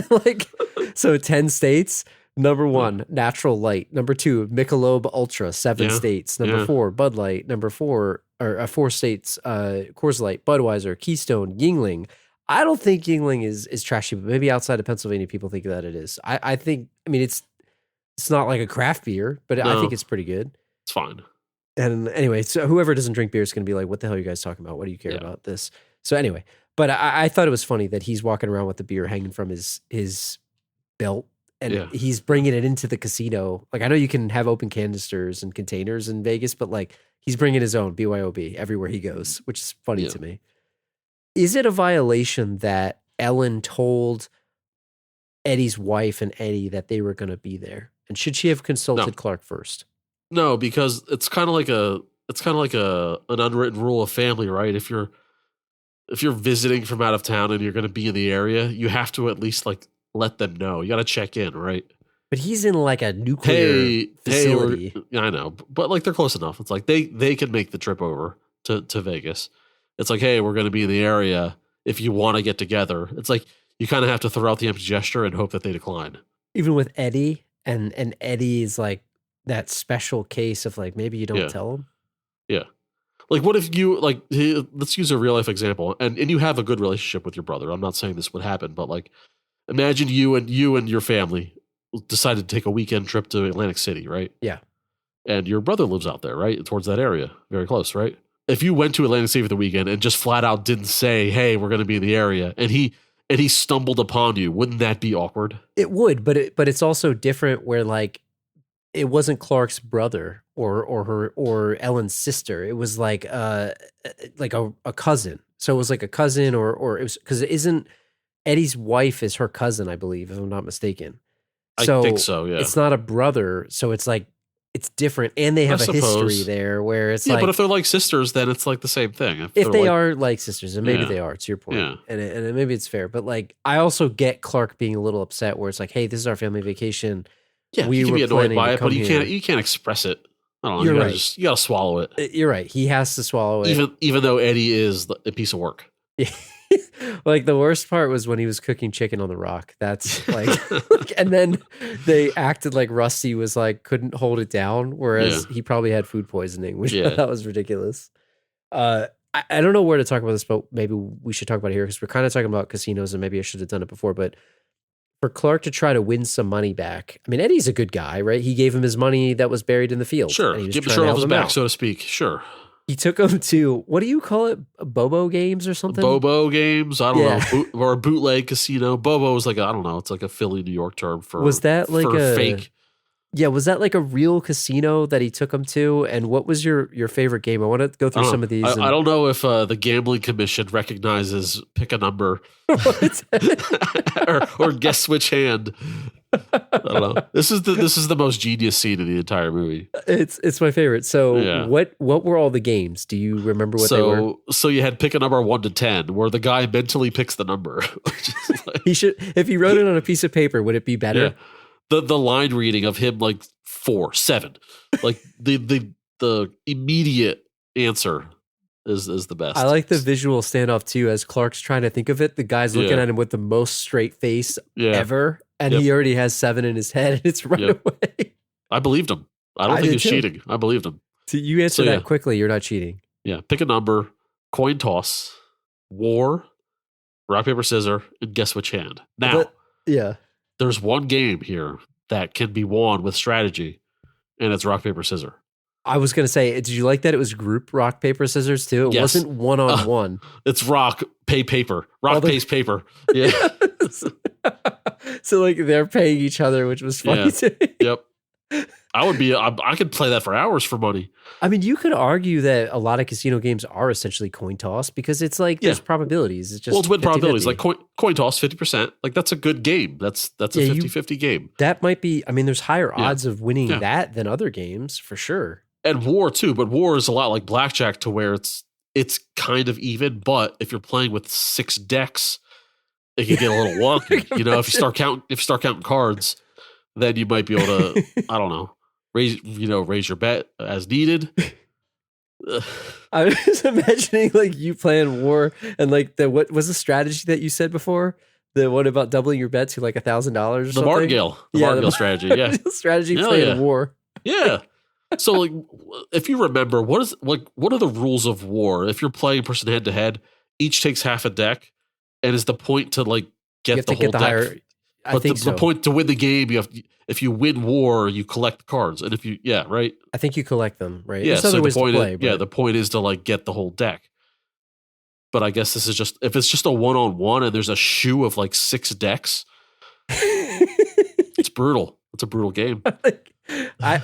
Like, so 10 states. Number 1, Natural Light. Number 2, Michelob Ultra, 7 Yeah. states. Number Yeah. 4, Bud Light. Number 4, 4 states, Coors Light, Budweiser, Keystone, Yingling. I don't think Yingling is trashy, but maybe outside of Pennsylvania, people think that it is. I think, I mean, it's not like a craft beer, but I No. think it's pretty good. It's fine. And anyway, so whoever doesn't drink beer is going to be like, what the hell are you guys talking about? What do you care Yeah. about this? So anyway, but I thought it was funny that he's walking around with the beer hanging from his belt and Yeah. he's bringing it into the casino. Like I know you can have open canisters and containers in Vegas, but like he's bringing his own BYOB everywhere he goes, which is funny Yeah. to me. Is it a violation that Ellen told Eddie's wife and Eddie that they were going to be there? And should she have consulted No. Clark first? No, because it's kind of like an unwritten rule of family, right? If you're visiting from out of town and you're going to be in the area, you have to at least like let them know. You got to check in, right? But he's in like a nuclear facility. I know, but like they're close enough. It's like they can make the trip over to Vegas. It's like, hey, we're going to be in the area. If you want to get together, it's like you kind of have to throw out the empty gesture and hope that they decline. Even with Eddie, and Eddie is like that special case of like maybe you don't Yeah. tell him. Yeah. Like, what if you, like, let's use a real life example, and you have a good relationship with your brother. I'm not saying this would happen, but like, imagine you and your family decided to take a weekend trip to Atlantic City, right? Yeah. And your brother lives out there, right? Towards that area, very close, right? If you went to Atlantic City for the weekend and just flat out didn't say, hey, we're going to be in the area, and he stumbled upon you, wouldn't that be awkward? It would, but it's also different where like it wasn't Clark's brother or Ellen's sister. It was like a cousin. So it was like a cousin or it was because it isn't Eddie's wife is her cousin, I believe, if I'm not mistaken. I think so, yeah. It's not a brother, so it's like it's different, and they have a history suppose. there where it's Yeah, like but if they're like sisters, then it's like the same thing. if they're they like- are like sisters, and maybe Yeah. they are, to your point, Yeah. and maybe it's fair. But like, I also get Clark being a little upset, where it's like, "Hey, this is our family vacation." yeah, we you can were be annoyed planning by to it, but come you can't express it. I don't know. You're You gotta right. you gotta swallow it. You're right. He has to swallow it. Even though Eddie is a piece of work. Like the worst part was when he was cooking chicken on the rock. That's like, and then they acted like Rusty was like couldn't hold it down, whereas he probably had food poisoning, which Yeah. that was ridiculous. I don't know where to talk about this, but maybe we should talk about it here because we're kind of talking about casinos, and maybe I should have done it before. But for Clark to try to win some money back, I mean, Eddie's a good guy, right? He gave him his money that was buried in the field. Sure. and he was Give the trying shirt to off help his him back, out. so to speak. Sure. He took him to, what do you call it? Bobo games or something? Bobo games. I don't Yeah. know. Or a bootleg casino. Bobo is like, I don't know. It's like a Philly, New York term for. Was that like for a fake? Yeah, was that like a real casino that he took him to? And what was your favorite game? I want to go through some of these. I don't know if the gambling commission recognizes pick a number or guess which hand. I don't know. This is the most genius scene in the entire movie. It's my favorite. So Yeah. what were all the games? Do you remember what they were? So you had pick a number 1 to 10, where the guy mentally picks the number. Which is like, He should, if he wrote it on a piece of paper, would it be better? yeah. The line reading of him like 4, 7, like the immediate answer is the best. I like the visual standoff too, as Clark's trying to think of it. The guy's looking Yeah. at him with the most straight face Yeah. ever, and Yep. he already has 7 in his head, and it's right Yep. away. I believed him. I don't I think did he's too. cheating. I believed him. So you answer So, that yeah. quickly. You're not cheating. Yeah, pick a number, coin toss, war, rock paper scissors, and guess which hand. Now But- yeah. there's one game here that can be won with strategy, and it's rock paper scissors. I was gonna say, did you like that it was group rock paper scissors too? It Yes. wasn't one on one. It's rock, pay paper. Rock Although- pays paper. Yeah. So like they're paying each other, which was funny Yeah. too. Yep. I could play that for hours for money. I mean, you could argue that a lot of casino games are essentially coin toss because it's like there's Yeah. probabilities. It's just Well, it's win 50-50. probabilities. Like coin toss, 50%. Like that's a good game. That's a Yeah, 50-50 game. that might be. I mean, there's higher Yeah. odds of winning Yeah. that than other games for sure. And war too, but war is a lot like blackjack to where it's kind of even, but if you're playing with 6 decks, it can get a little wonky. You know, if you start counting cards, then you might be able to, I don't know, raise your bet as needed. I was just imagining like you playing war and like what was the strategy that you said before? The one about doubling your bet to like $1,000 or The something? martingale. The Yeah, martingale strategy. Yeah. strategy Hell playing yeah. war. Yeah. So like if you remember, what are the rules of war? If you're playing person head to head, each takes half a deck, and is the point to like You get have the to whole get the deck? higher. I But think the so. point to win the game, if you win war, you collect the cards, and if you right, I think you collect them, right? yeah. There's other So the ways to point play. is, yeah, but- the point is to like get the whole deck. But I guess this is just if it's just a 1-on-1 and there's a shoe of like 6 decks, it's brutal. It's a brutal game. Like,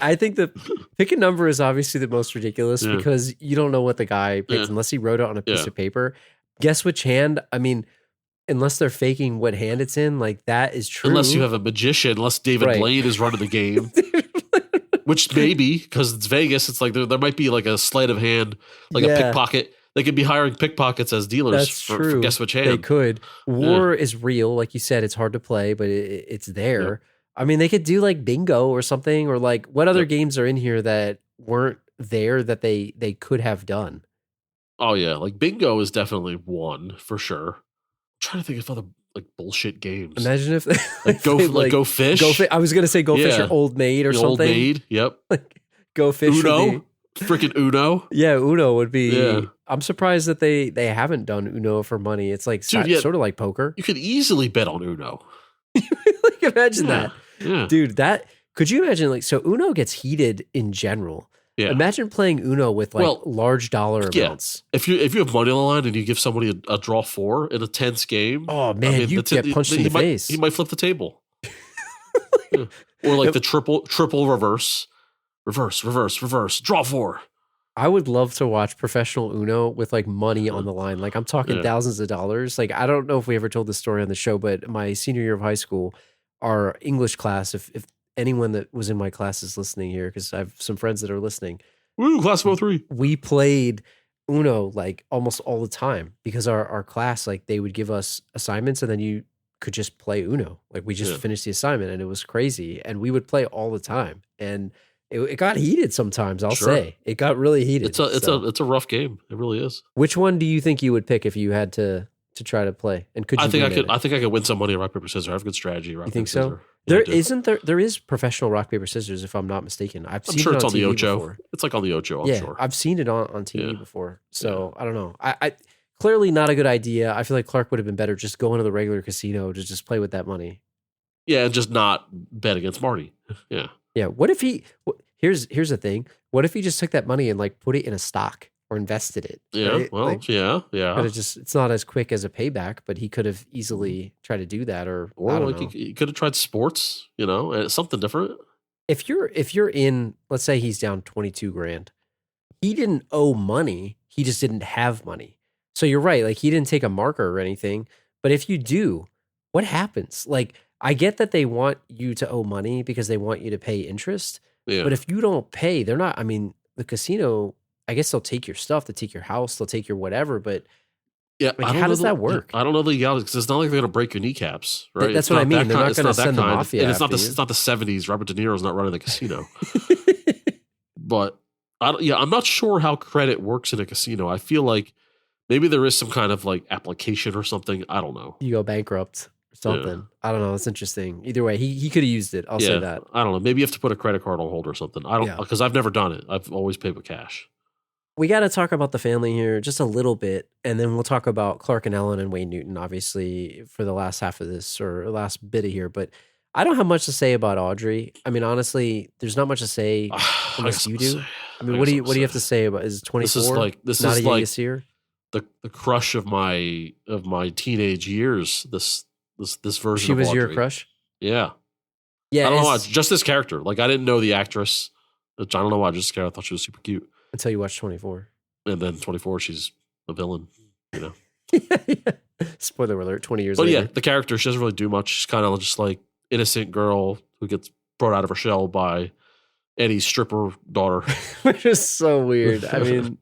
I think the pick a number is obviously the most ridiculous Yeah. because you don't know what the guy picked Yeah. unless he wrote it on a piece Yeah. of paper. Guess which hand? I mean, unless they're faking what hand it's in, like that is true. Unless you have a magician, unless David Right. Blaine is running the game. Which maybe because it's Vegas, it's like there might be like a sleight of hand, like a Yeah. pickpocket. They could be hiring pickpockets as dealers That's for true. guess which They hand. could. War is real, like you said. It's hard to play, but it's there. I mean, they could do like bingo or something, or like what other Yep. games are in here that weren't there that they could have done. Oh yeah, like bingo is definitely one for sure. I'm trying to think of other like bullshit games. Imagine if like go they, like go fish, I was gonna say go fish Yeah. or Old Maid or the something. old maid. Yep, Like go fish. would Uno, be- freaking Uno. yeah, Uno would be. Yeah. I'm surprised that they haven't done Uno for money. It's like Dude, yeah. sort of like poker. You could easily bet on Uno. Like imagine Yeah. that, Yeah, dude. That could you imagine? Like so, Uno gets heated in general. yeah. Imagine playing Uno with like Well, large dollar yeah. amounts. If you have money on the line and you give somebody a draw 4 in a tense game, Oh man, you that's it. get punched in the face. He might flip the table. Yeah. Or like the triple reverse, draw 4. I would love to watch professional Uno with like money on the line. Like I'm talking Yeah. thousands of dollars. Like I don't know if we ever told this story on the show, but my senior year of high school, our English class, if anyone that was in my class is listening here, because I have some friends that are listening, Woo, class of 03. we played Uno like almost all the time because our class, like they would give us assignments and then you could just play Uno. Like we just Yeah. finished the assignment and it was crazy. And we would play all the time. And it got heated sometimes, I'll Sure. say. It got really heated. It's a So, it's a rough game. It really is. which one do you think you would pick if you had to try to play? And could you I think win I it? think I could win some money on rock paper scissors. I have good strategy. Rock, You think paper, so? scissors. Yeah, I There do. isn't there is professional rock paper scissors if I'm not mistaken. I've I'm seen sure it it's on the TV Ocho. before. It's like on the Ocho. I'm Yeah, sure. I've seen it on TV Yeah. before. So I don't know. I clearly not a good idea. I feel like Clark would have been better just going to the regular casino to just play with that money. Yeah, and just not bet against Marty. Yeah. Yeah. What if he? Here's the thing. What if he just took that money and like put it in a stock or invested it? Yeah. right? Well, Like, yeah. but it's not as quick as a payback, but he could have easily tried to do that, or I Or don't like know. you could have tried sports, something different. if you're in, let's say he's down 22 grand, he didn't owe money. He just didn't have money. So you're right. Like he didn't take a marker or anything. But if you do, what happens? Like I get that they want you to owe money because they want you to pay interest. Yeah. But if you don't pay, they're not, I mean, the casino, I guess they'll take your stuff, they'll take your house, they'll take your whatever, but Yeah, like, how does that work? I don't know the legalities because it's not like they're going to break your kneecaps, right? That's what I mean. They're not going to send the mafia. And it's after not the '70s. Robert De Niro's not running the casino. But I'm not sure how credit works in a casino. I feel like maybe there is some kind of like application or something. I don't know. You go bankrupt or something. I don't know. It's interesting. Either way, he could have used it. I'll say that. I don't know. Maybe you have to put a credit card on hold or something. I don't, because I've never done it. I've always paid with cash. We got to talk about the family here just a little bit, and then we'll talk about Clark and Ellen and Wayne Newton, obviously, for the last half of this or last bit of here. But I don't have much to say about Audrey. I mean, honestly, there's not much to say unless you do. I mean, what do you have to say about? Is 24? This not is a like Year? the crush of my teenage years. This version. She was of Audrey. your crush. Yeah. Yeah. I don't know why. Just this character. Like I didn't know the actress. I don't know why. Just I thought she was super cute. Until you watch 24. And then 24, she's a villain, you know. Yeah. Spoiler alert, 20 years but later. Yeah, the character, she doesn't really do much. She's kind of just like innocent girl who gets brought out of her shell by Eddie's stripper daughter. Which is so weird. I mean,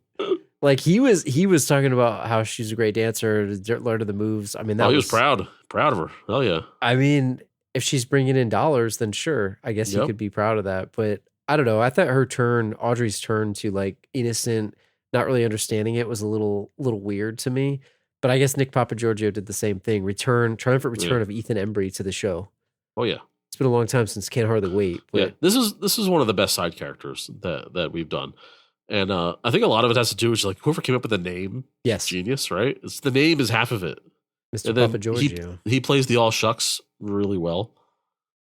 like he was talking about how she's a great dancer, learned the moves. I mean, he was proud of her. Hell yeah. I mean, if she's bringing in dollars, then sure, I guess he could be proud of that. But I don't know. I thought Audrey's turn to like innocent, not really understanding it was a little weird to me. But I guess Nick Papagiorgio did the same thing. Triumphant return of Ethan Embry to the show. Oh yeah. It's been a long time since Can't Hardly Wait. But yeah. This is one of the best side characters that we've done. And I think a lot of it has to do with like whoever came up with the name. Yes. Genius, right? The name is half of it. Mr. Papagiorgio. He plays the all shucks really well.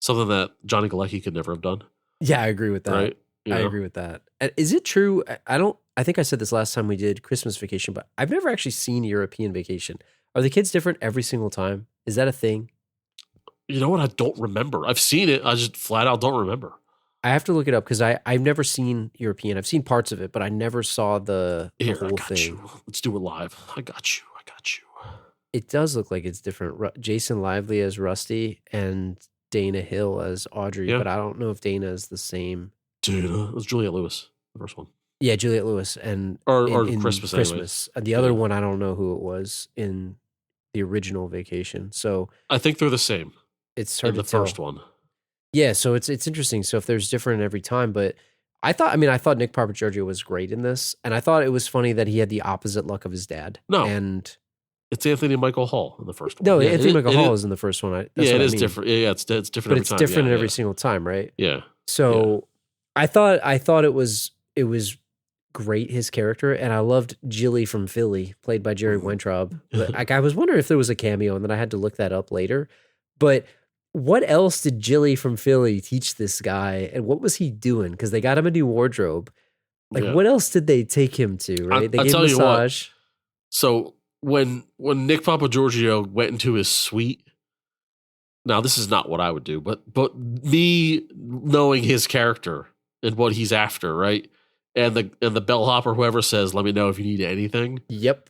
Something that Johnny Galecki could never have done. Yeah, I agree with that. Right? I agree with that. And is it true? I think I said this last time we did Christmas Vacation, but I've never actually seen European Vacation. Are the kids different every single time? Is that a thing? You know what? I don't remember. I've seen it. I just flat out don't remember. I have to look it up because I've never seen European. I've seen parts of it, but I never saw the whole thing. You. Let's do it live. I got you. It does look like it's different. Jason Lively as Rusty and Dana Hill as Audrey, but I don't know if Dana is the same. Dana. It was Juliette Lewis, the first one. Yeah, Juliette Lewis and or Christmas. Christmas. The other one, I don't know who it was in the original Vacation. So I think they're the same. It's hard to the tell. first one. Yeah, so it's interesting. So if there's different every time, but I thought Nick Papagiorgio was great in this, and I thought it was funny that he had the opposite luck of his dad. No, and it's Anthony Michael Hall in the first one. No, Anthony Michael Hall is in the first one. It is different. Yeah, it's different. But it's different every single time, right? Yeah. So I thought it was great, his character, and I loved Jilly from Philly, played by Jerry Weintraub. Like I was wondering if there was a cameo, and then I had to look that up later. But what else did Jilly from Philly teach this guy, and what was he doing? Because they got him a new wardrobe. Like, what else did they take him to? Right? They gave him a massage. So when Nick Papagiorgio went into his suite, now this is not what I would do, but me knowing his character and what he's after, right? And the bellhop or whoever says, "Let me know if you need anything." Yep.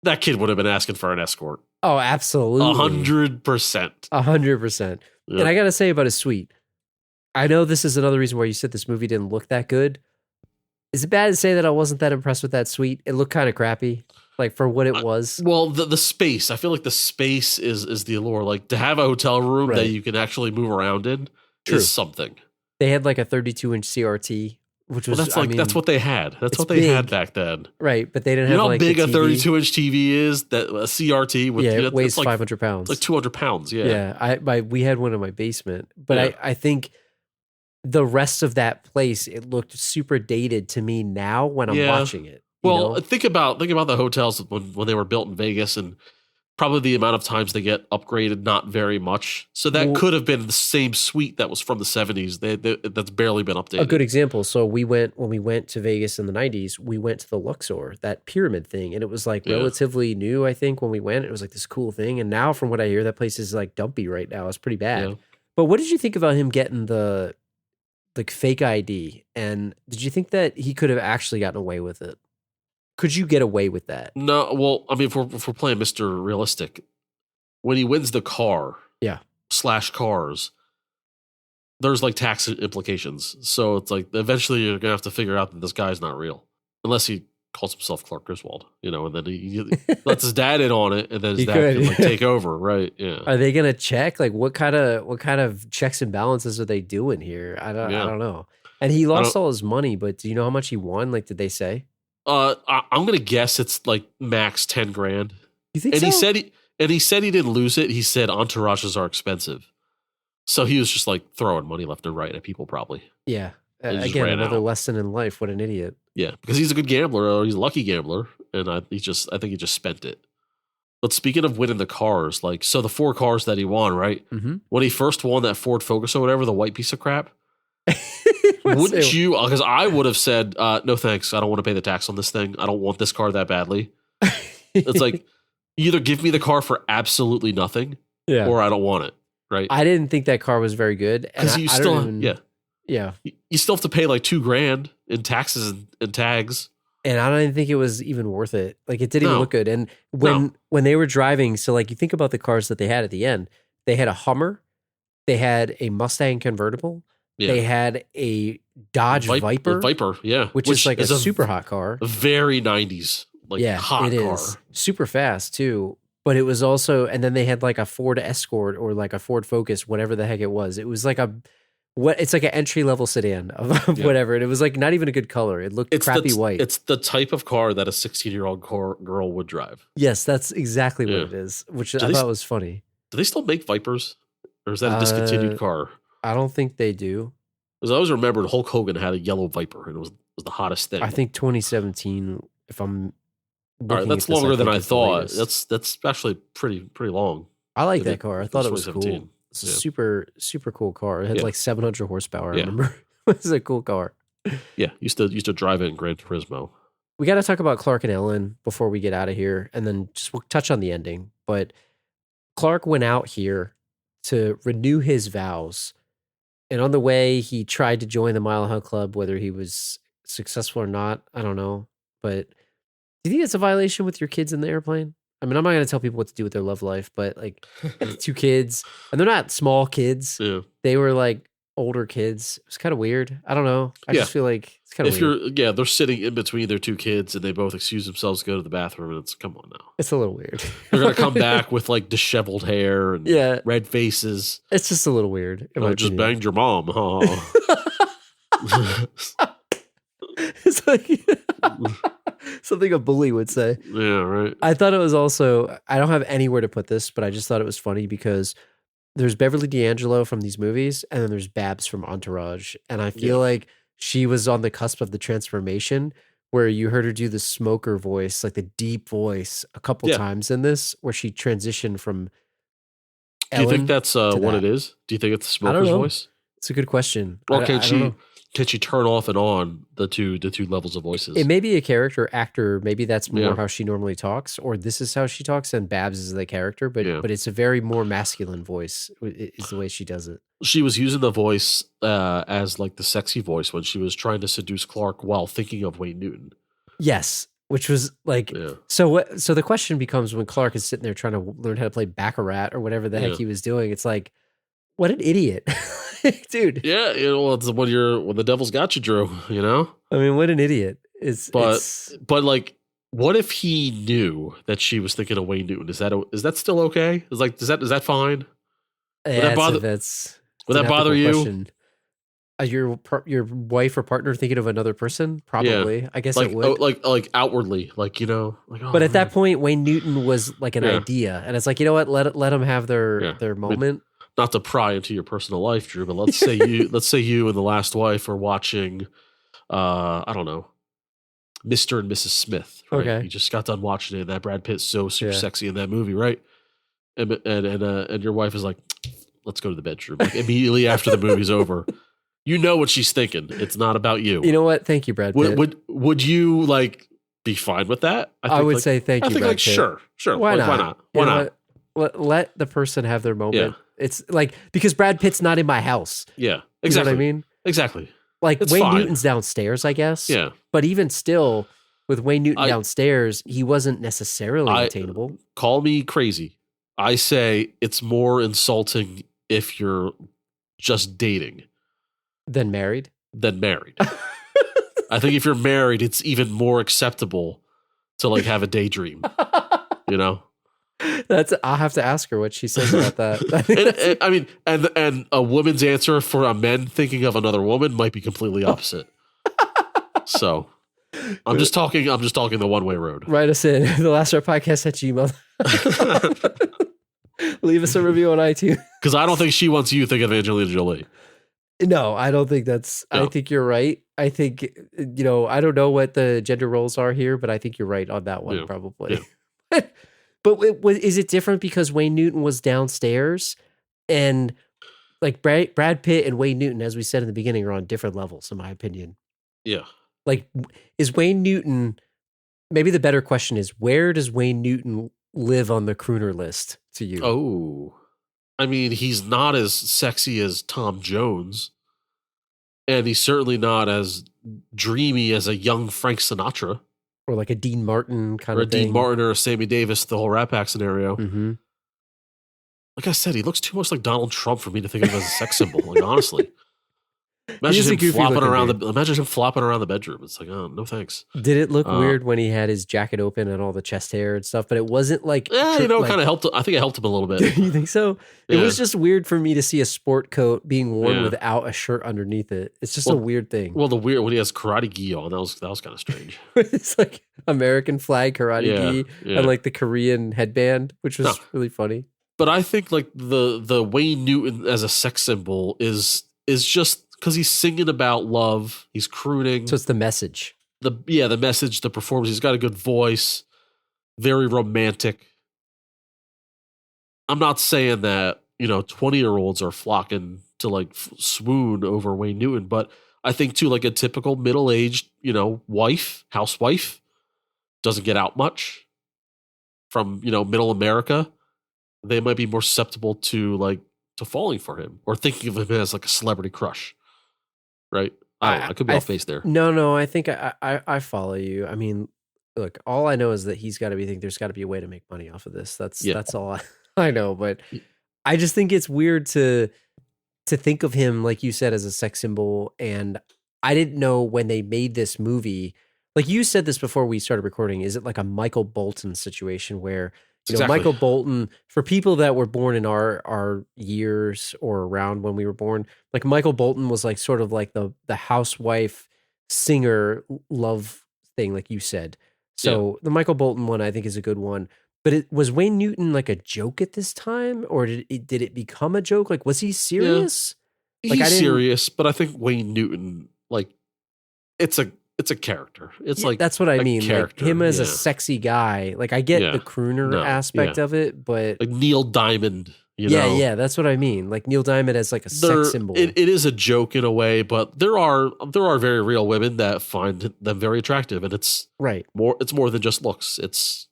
That kid would have been asking for an escort. Oh, absolutely. 100%. 100%. And I got to say about his suite, I know this is another reason why you said this movie didn't look that good. Is it bad to say that I wasn't that impressed with that suite? It looked kind of crappy, like for what it was. Well, the space, I feel like the space is the allure. Like to have a hotel room that you can actually move around in is something. They had like a 32-inch CRT. Which was that's what they had. That's what they had back then. Right, but they didn't have how like big a 32-inch TV is? That a CRT with it weighs 500 pounds. It's like 200 pounds, yeah. Yeah, we had one in my basement. But I think the rest of that place, it looked super dated to me now when I'm watching it. Well, think about the hotels when they were built in Vegas, and probably the amount of times they get upgraded, not very much. So that could have been the same suite that was from the 70s. That's barely been updated. A good example. So when we went to Vegas in the 90s, we went to the Luxor, that pyramid thing, and it was like relatively new, I think, when we went. It was like this cool thing. And now from what I hear, that place is like dumpy right now. It's pretty bad. But what did you think about him getting the fake ID? And did you think that he could have actually gotten away with it? Could you get away with that? No, well, I mean, if we're playing Mr. Realistic, when he wins the car, Yeah. / cars, there's like tax implications. So it's like eventually you're gonna have to figure out that this guy's not real, unless he calls himself Clark Griswold, and then he lets his dad in on it, and then his dad can like take over, right? Yeah. Are they gonna check? Like, what kind of checks and balances are they doing here? I don't know. And he lost all his money, but do you know how much he won? Like, did they say? I'm gonna guess it's like max 10 grand. You think? And so? he said he didn't lose it. He said entourages are expensive, so he was just like throwing money left and right at people, probably. Yeah. He just Again, ran another out. lesson in life. What an idiot. Yeah, because he's a good gambler, or he's a lucky gambler, and I think he just spent it. But speaking of winning the cars, like, so the 4 cars that he won, right? Mm-hmm. When he first won that Ford Focus or whatever, the white piece of crap, wouldn't you? Because I would have said, no thanks, I don't want to pay the tax on this thing. I don't want this car that badly. It's like, either give me the car for absolutely nothing, Yeah. or I don't want it, right? I didn't think that car was very good. Because you still, Yeah. you still have to pay like $2 grand in taxes and tags. And I don't even think it was even worth it. Like, it didn't even No. look good. And when they were driving, so like, you think about the cars that they had at the end, they had a Hummer, they had a Mustang convertible, Yeah. they had a Dodge Viper, Viper, yeah, which is like a super hot car. a very 90s, like hot it car. is super fast too. But it was also, and then they had like a Ford Escort or like a Ford Focus, whatever the heck it was. It was like it's like an entry level sedan of whatever. And it was like not even a good color. It looked crappy white. It's the type of car that a 16-year-old girl would drive. Yes, that's exactly what it is, which I thought was funny. Do they still make Vipers? Or is that a discontinued car? I don't think they do. Because I always remembered Hulk Hogan had a yellow Viper, and it was the hottest thing. I think 2017, if I'm all right, that's longer than I thought. That's actually pretty long. I like that car. I thought it was cool. 2017. It's a super cool car. It had like 700 horsepower. I Yeah. remember. It was a cool car. Yeah, used to drive it in Gran Turismo. We got to talk about Clark and Ellen before we get out of here, and then just we'll touch on the ending. But Clark went out here to renew his vows, and on the way, he tried to join the Mile High Club. Whether he was successful or not, I don't know. But do you think it's a violation with your kids in the airplane? I mean, I'm not going to tell people what to do with their love life, but like the 2 kids, and they're not small kids. Yeah. They were like older kids. It was kind of weird. I don't know. I just feel like it's kind of weird. They're sitting in between their 2 kids, and they both excuse themselves to go to the bathroom, and it's, come on now. It's a little weird. They're going to come back with like disheveled hair and red faces. It's just a little weird. I just banged your mom. Huh? It's like something a bully would say. Yeah, right. I thought it was also, I don't have anywhere to put this, but I just thought it was funny because there's Beverly D'Angelo from these movies, and then there's Babs from Entourage. And I feel like she was on the cusp of the transformation where you heard her do the smoker voice, like the deep voice, a couple times in this, where she transitioned from Do you think Ellen that's to what that. it is? Do you think it's the I don't smoker's know. voice? It's a good question. Or I don't know. can she turn off and on the two levels of voices? It may be a character actor. Maybe that's more Yeah. how she normally talks, or this is how she talks, and Babs is the character. But Yeah. but it's a very more masculine voice. Is the way she does it. She was using the voice as like the sexy voice when she was trying to seduce Clark while thinking of Wayne Newton. Yes, which was like so. So the question becomes when Clark is sitting there trying to learn how to play Baccarat or whatever the heck he was doing. It's like, what an idiot, dude. Yeah, it's when the devil's got you, Drew. I mean, what an idiot. But like, what if he knew that she was thinking of Wayne Newton? Is that still okay? Is that fine? Would that bother you? Question. Your wife or partner thinking of another person? Probably. I guess it would. Like outwardly, like but at that point, Wayne Newton was like an idea, and it's like, you know what? Let them have their moment. I mean, not to pry into your personal life, Drew, but let's say you and the last wife are watching, I don't know, Mr. and Mrs. Smith. Right? Okay, you just got done watching it, and that Brad Pitt's so super sexy in that movie, right? And your wife is like, let's go to the bedroom like, immediately after the movie's over. You know what she's thinking. It's not about you. You know what? Thank you, Brad Pitt. Would you like be fine with that? I would say thank you, Brad Pitt. Sure. Why like, not? Why not? Let the person have their moment. It's like, because Brad Pitt's not in my house. Yeah, exactly. You know what I mean? Exactly. Like It's Wayne fine. Newton's downstairs, I guess. Yeah. But even still, with Wayne Newton I- downstairs, he wasn't necessarily attainable. Call me crazy. I say it's more insulting if you're just dating Than married. than married. I think if you're married, it's even more acceptable to like have a daydream. You know? I'll have to ask her what she says about that. I mean, and a woman's answer for a man thinking of another woman might be completely opposite. So I'm just talking the one-way road. Write us in the last Hour Podcast at Gmail. Leave us a review on iTunes. Because I don't think she wants you to think of Angelina Jolie. No, I don't think that's. No. I think you're right. I think, I don't know what the gender roles are here, but I think you're right on that one, Yeah. probably. Yeah. But is it different because Wayne Newton was downstairs, and like Brad Pitt and Wayne Newton, as we said in the beginning, are on different levels, in my opinion. Yeah. Like, is Wayne Newton? Maybe the better question is, where does Wayne Newton live on the crooner list to you? Oh, I mean, he's not as sexy as Tom Jones, and he's certainly not as dreamy as a young Frank Sinatra Or like a Dean Martin kind or a of thing. Dean Martin or a Sammy Davis, the whole Rat Pack scenario. Mm-hmm. Like I said, he looks too much like Donald Trump for me to think of him as a sex symbol. Like honestly, He is imagine a him goofy flopping looking around dude. imagine him flopping around the bedroom. It's like, oh no, thanks. Did it look Uh, weird when he had his jacket open and all the chest hair and stuff? But it wasn't like, Yeah, like, kind of helped. I think it helped him a little bit. You think so? It Yeah. was just weird for me to see a sport coat being worn Yeah. without a shirt underneath it. It's just a weird thing. Well, the weird when he has karate gi on, that was kind of strange. It's like American flag karate Yeah, gi yeah. and like the Korean headband, which was No. really funny. But I think like the Wayne Newton as a sex symbol is just because he's singing about love, he's crooning. So it's the message. The message, the performance. He's got a good voice, very romantic. I'm not saying that 20-year-olds are flocking to like swoon over Wayne Newton, but I think too like a typical middle-aged housewife doesn't get out much from middle America. They might be more susceptible to falling for him or thinking of him as like a celebrity crush, right? I don't know. I could be off base there. No, I think I follow you. I mean, look, all I know is that he's got to be there's got to be a way to make money off of this. That's all I know. But I just think it's weird to think of him, like you said, as a sex symbol. And I didn't know when they made this movie. Like you said this before we started recording. Is it like a Michael Bolton situation where Exactly. Michael Bolton, for people that were born in our years or around when we were born, like Michael Bolton was like sort of like the housewife singer love thing, like you said. So the Michael Bolton one I think is a good one. But was Wayne Newton like a joke at this time, or did it become a joke? Like, was he serious? Like, He's serious, but I think Wayne Newton, like, it's a character. It's like that's what I mean. Like character, him as a yeah. sexy guy. Like I get Yeah. the crooner No, aspect yeah. of it, but like Neil Diamond. Yeah, that's what I mean. Like Neil Diamond as like a sex symbol. It is a joke in a way, but there are very real women that find them very attractive, and it's right. It's more than just looks. It's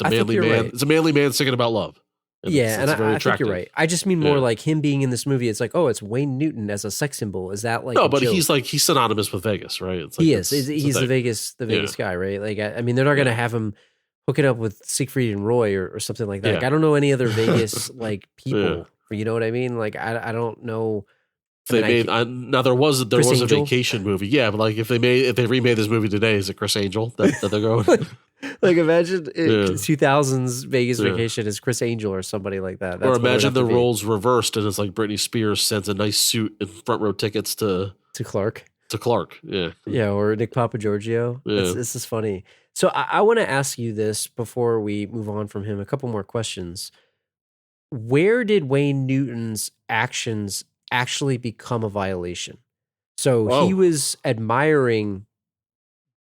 a I think manly you're man. right. It's a manly man singing about love. And Yeah, it's and very I think you're right. I just mean more Yeah. like him being in this movie. It's like, oh, it's Wayne Newton as a sex symbol. Is that like No, a but joke? he's synonymous with Vegas, right? It's like He is. it's He's a the thing. Vegas guy, right? Like I mean, they're not gonna have him hook it up with Siegfried and Roy or something like that. Like, Yeah. I don't know any other Vegas like people. Yeah. You know what I mean? Like I don't know. They made now there was Chris a Angel? vacation movie, yeah, but like if they remade this movie today, is it Chris Angel that they're going? Like imagine Yeah. 2000s Vegas Yeah. Vacation is Chris Angel or somebody like that. Or That's what it would imagine have the to be. roles reversed, and it's like Britney Spears sends a nice suit and front row tickets to Clark. Clark. Yeah, Yeah, or Nick Papagiorgio. Yeah. This is funny. So I want to ask you this before we move on from him. A couple more questions. Where did Wayne Newton's actions actually become a violation? So he Oh. was admiring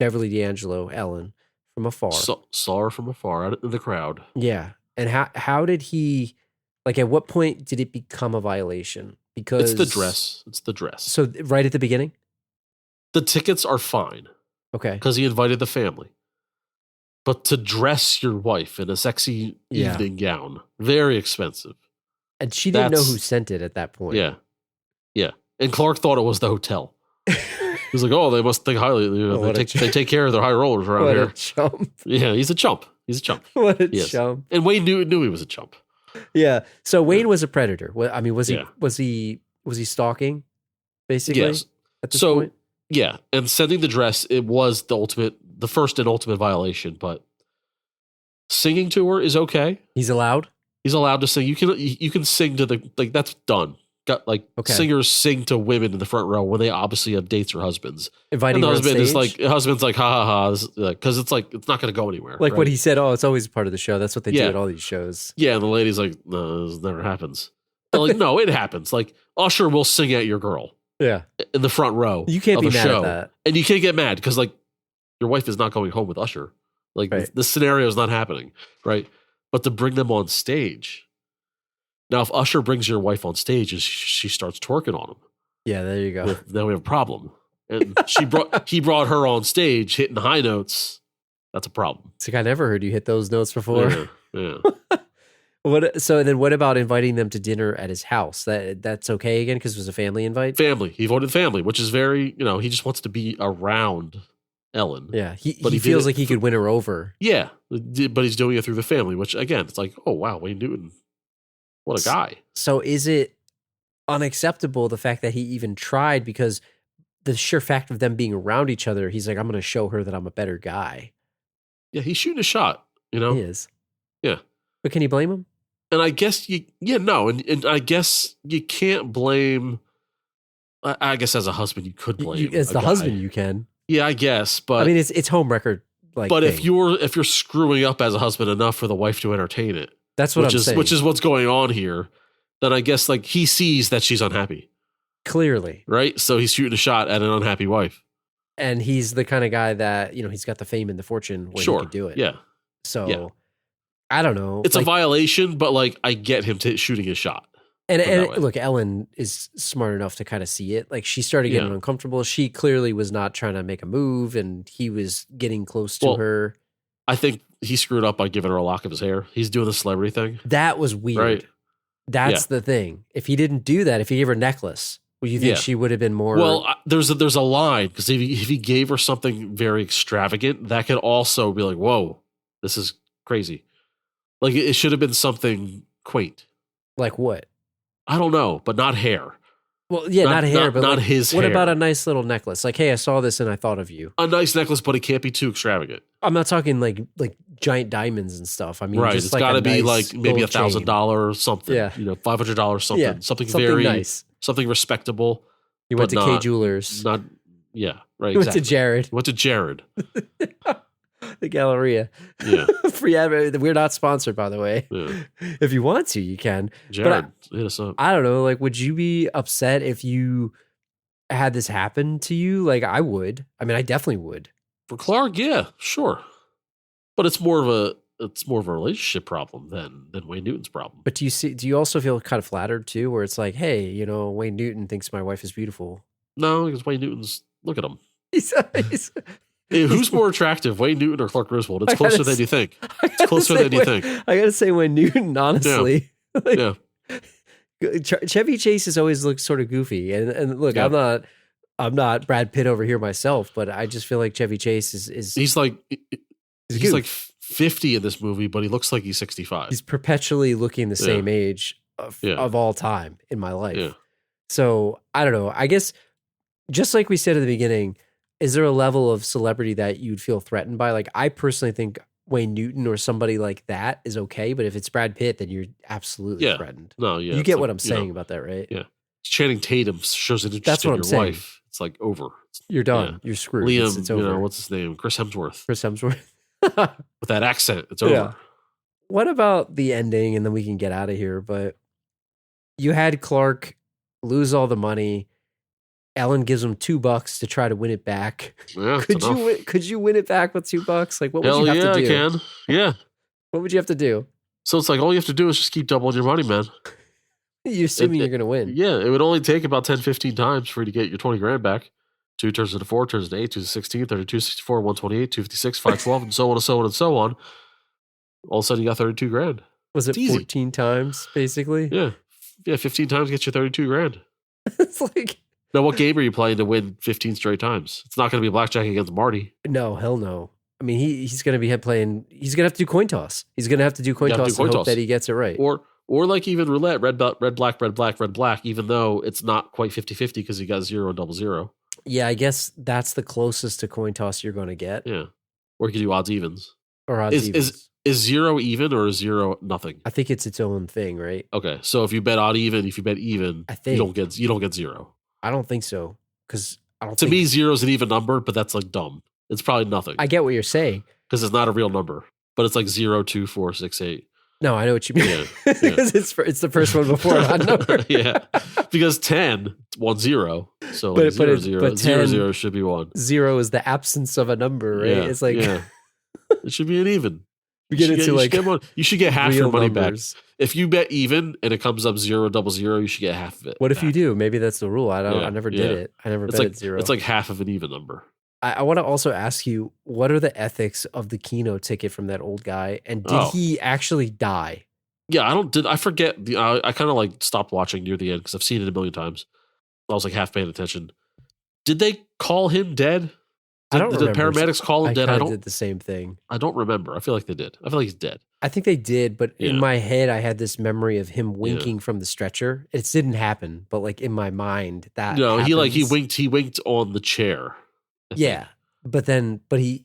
Beverly D'Angelo, Ellen, from afar. saw her from afar out in the crowd. Yeah. And how did he, like, at what point did it become a violation? Because It's the dress. It's the dress. So right at the beginning? The tickets are fine Okay. because he invited the family. But to dress your wife in a sexy Yeah. evening gown, very expensive. And she didn't know That's- who sent it at that point. Yeah. Yeah. And Clark thought it was the hotel. He was like, oh, they must think highly. You know, What they take care of their high rollers around What here. a chump. Yeah, he's a chump. He's a chump. What a Yes. chump. And Wayne knew he was a chump. Yeah. So Wayne was a predator. I mean, was Yeah. he stalking basically Yes. at this So point? yeah, and sending the dress, it was the first and ultimate violation. But singing to her is okay. He's allowed? He's allowed to sing. You can sing to the like that's done. Got like Okay. singers sing to women in the front row when they obviously have dates or husbands. Inviting And the her on husband is stage? like husband's like ha ha ha because it's like it's not going to go anywhere. Like right? what he said, oh, it's always part of the show. That's what they do Yeah. at all these shows. Yeah, and the lady's like, no, this never happens. They're like, no, it happens. Like Usher will sing at your girl Yeah. in the front row. You can't of be a mad show. at that. And you can't get mad because like your wife is not going home with Usher. Like Right. this scenario is not happening, right? But to bring them on stage. Now, if Usher brings your wife on stage and she starts twerking on him, Yeah, there you go. then we have a problem. And he brought her on stage hitting high notes. That's a problem. It's like I never heard you hit those notes before. Yeah. So then what about inviting them to dinner at his house? That's okay again because it was a family invite? Family. He voted family, which is very, he just wants to be around Ellen. Yeah. But He he did feels it like he could win her over. Yeah, but he's doing it through the family, which again, it's like, oh wow, Wayne Newton, what a guy. So is it unacceptable the fact that he even tried because the sheer fact of them being around each other, he's like, I'm going to show her that I'm a better guy. Yeah, he's shooting a shot, He is. Yeah. But can you blame him? And I guess and I guess you can't blame. I guess as a husband, you could blame. As a the guy. husband, you can. Yeah, I guess, but I mean, it's home record. but if you're screwing up as a husband enough for the wife to entertain it, that's what I'm saying. Which is what's going on here. Then I guess like he sees that she's unhappy, clearly, right? So he's shooting a shot at an unhappy wife. And he's the kind of guy that he's got the fame and the fortune where he could do it. Yeah. So Yeah. I don't know. It's a violation, but like I get him shooting his shot. And that way. look, Ellen is smart enough to kind of see it. Like she started getting uncomfortable. She clearly was not trying to make a move, and he was getting close to her. I think he screwed up by giving her a lock of his hair. He's doing the celebrity thing. That was weird. Right. That's the thing. If he didn't do that, if he gave her a necklace, would you think she would have been more? Well, there's a line because if he gave her something very extravagant, that could also be like, whoa, this is crazy. Like it should have been something quaint. Like what? I don't know, but not hair. Well, yeah, not hair, but not like, his what hair. about a nice little necklace? Like, hey, I saw this and I thought of you. A nice necklace, but it can't be too extravagant. I'm not talking like giant diamonds and stuff. I mean, Right. just It's like got to a be nice like maybe gold chain. $1,000 something. Yeah. $500 something. Yeah, Something something very nice. something respectable. He went to but K not- Jewelers. Not yeah, right. He went Exactly. to Jared, He went to Jared. the Galleria. Yeah. Free advert. We're not sponsored, by the way. Yeah. If you want to, you can. Jared, hit us up. I don't know. Like, would you be upset if you had this happen to you? Like, I would. I mean, I definitely would. For Clark, yeah, sure. But it's more of a relationship problem than Wayne Newton's problem. But do you also feel kind of flattered too, where it's like, hey, Wayne Newton thinks my wife is beautiful. No, because Wayne Newton's look at him. He's Who's more attractive, Wayne Newton or Clark Griswold? It's I gotta closer than s- you think. It's closer than you think. I gotta say, Wayne Newton, honestly. Like, Yeah. Chevy Chase has always looked sort of goofy, and look, Yeah. I'm not Brad Pitt over here myself, but I just feel like Chevy Chase is He's like he's he's a like goof. 50 in this movie, but he looks like he's 65. He's perpetually looking the Yeah. same age Yeah. of all time in my life. Yeah. So I don't know. I guess just like we said at the beginning, is there a level of celebrity that you'd feel threatened by? Like I personally think Wayne Newton or somebody like that is okay, but if it's Brad Pitt, then you're absolutely Yeah. threatened. No, yeah. you it's get like, what I'm saying about that, right? Yeah. Channing Tatum shows an interest That's in what your I'm saying. wife. It's like over. You're done. Yeah. You're screwed. Liam, It's over. what's his name? Chris Hemsworth. Chris Hemsworth. With that accent, it's over. Yeah. What about the ending? And then we can get out of here. But you had Clark lose all the money. Ellen gives him $2 to try to win it back. Yeah, Could you win it back with $2? Like what would Hell you have yeah, to do? I can. Yeah. What would you have to do? So it's like all you have to do is just keep doubling your money, man. You're assuming you're going to win. Yeah, it would only take about 10, 15 times for you to get your 20 grand back. 2 turns into 4, turns into 8, 2 to 16, 32, 64, 128, 256, 512, and so on and so on and so on. All of a sudden you got 32 grand. Was it It's easy. 14 times basically? Yeah. 15 times gets you 32 grand. It's like, Now, what game are you playing to win 15 straight times? It's not going to be blackjack against Marty. no, hell no. I mean, he's going to be playing. He's going to have to do coin toss. He's going to have to do coin toss and hope that he gets it right. Or like even roulette, red, black, red, black, red, black, even though it's not quite 50-50 because you got 0 and 00. Yeah, I guess that's the closest to coin toss you're going to get. Yeah. Or you can do odds evens. Or odds evens. Is 0 even or is 0 nothing? I think it's its own thing, right? Okay. So if you bet odd even, if you bet even, I think you don't get 0. I don't think so. Because I don't To think, me, 0 is an even number, but that's like dumb. It's probably nothing. I get what you're saying. Because it's not a real number. But it's like 0, 2, 4, 6, 8. No, I know what you mean. Yeah. Because it's the first one before an odd number. Yeah. Because 10, 1, 0. So But- like 0, but 0, 10 0 should be 1. 0 is the absence of a number, right? Yeah, It's like yeah. It should be an even. we get into like you should get half real your money numbers. back. If you bet even and it comes up 0, 00, you should get half of it. What if you back. do? Maybe that's the rule. I don't. Yeah, I never did yeah. it. I never It's bet like at 0. It's like half of an even number. I want to also ask you, what are the ethics of the Keno ticket from that old guy? And did he actually die? Yeah, I forget. I kind of like stopped watching near the end because I've seen it a million times. I was like half paying attention. Did they call him dead? I don't Did remember. the paramedics call him dead? I did the same thing. I don't remember. I feel like they did. I feel like he's dead. I think they did, but in Yeah. my head, I had this memory of him winking from the stretcher. It didn't happen, but like in my mind, that No, he happens. winked on the chair. I think. Yeah, but he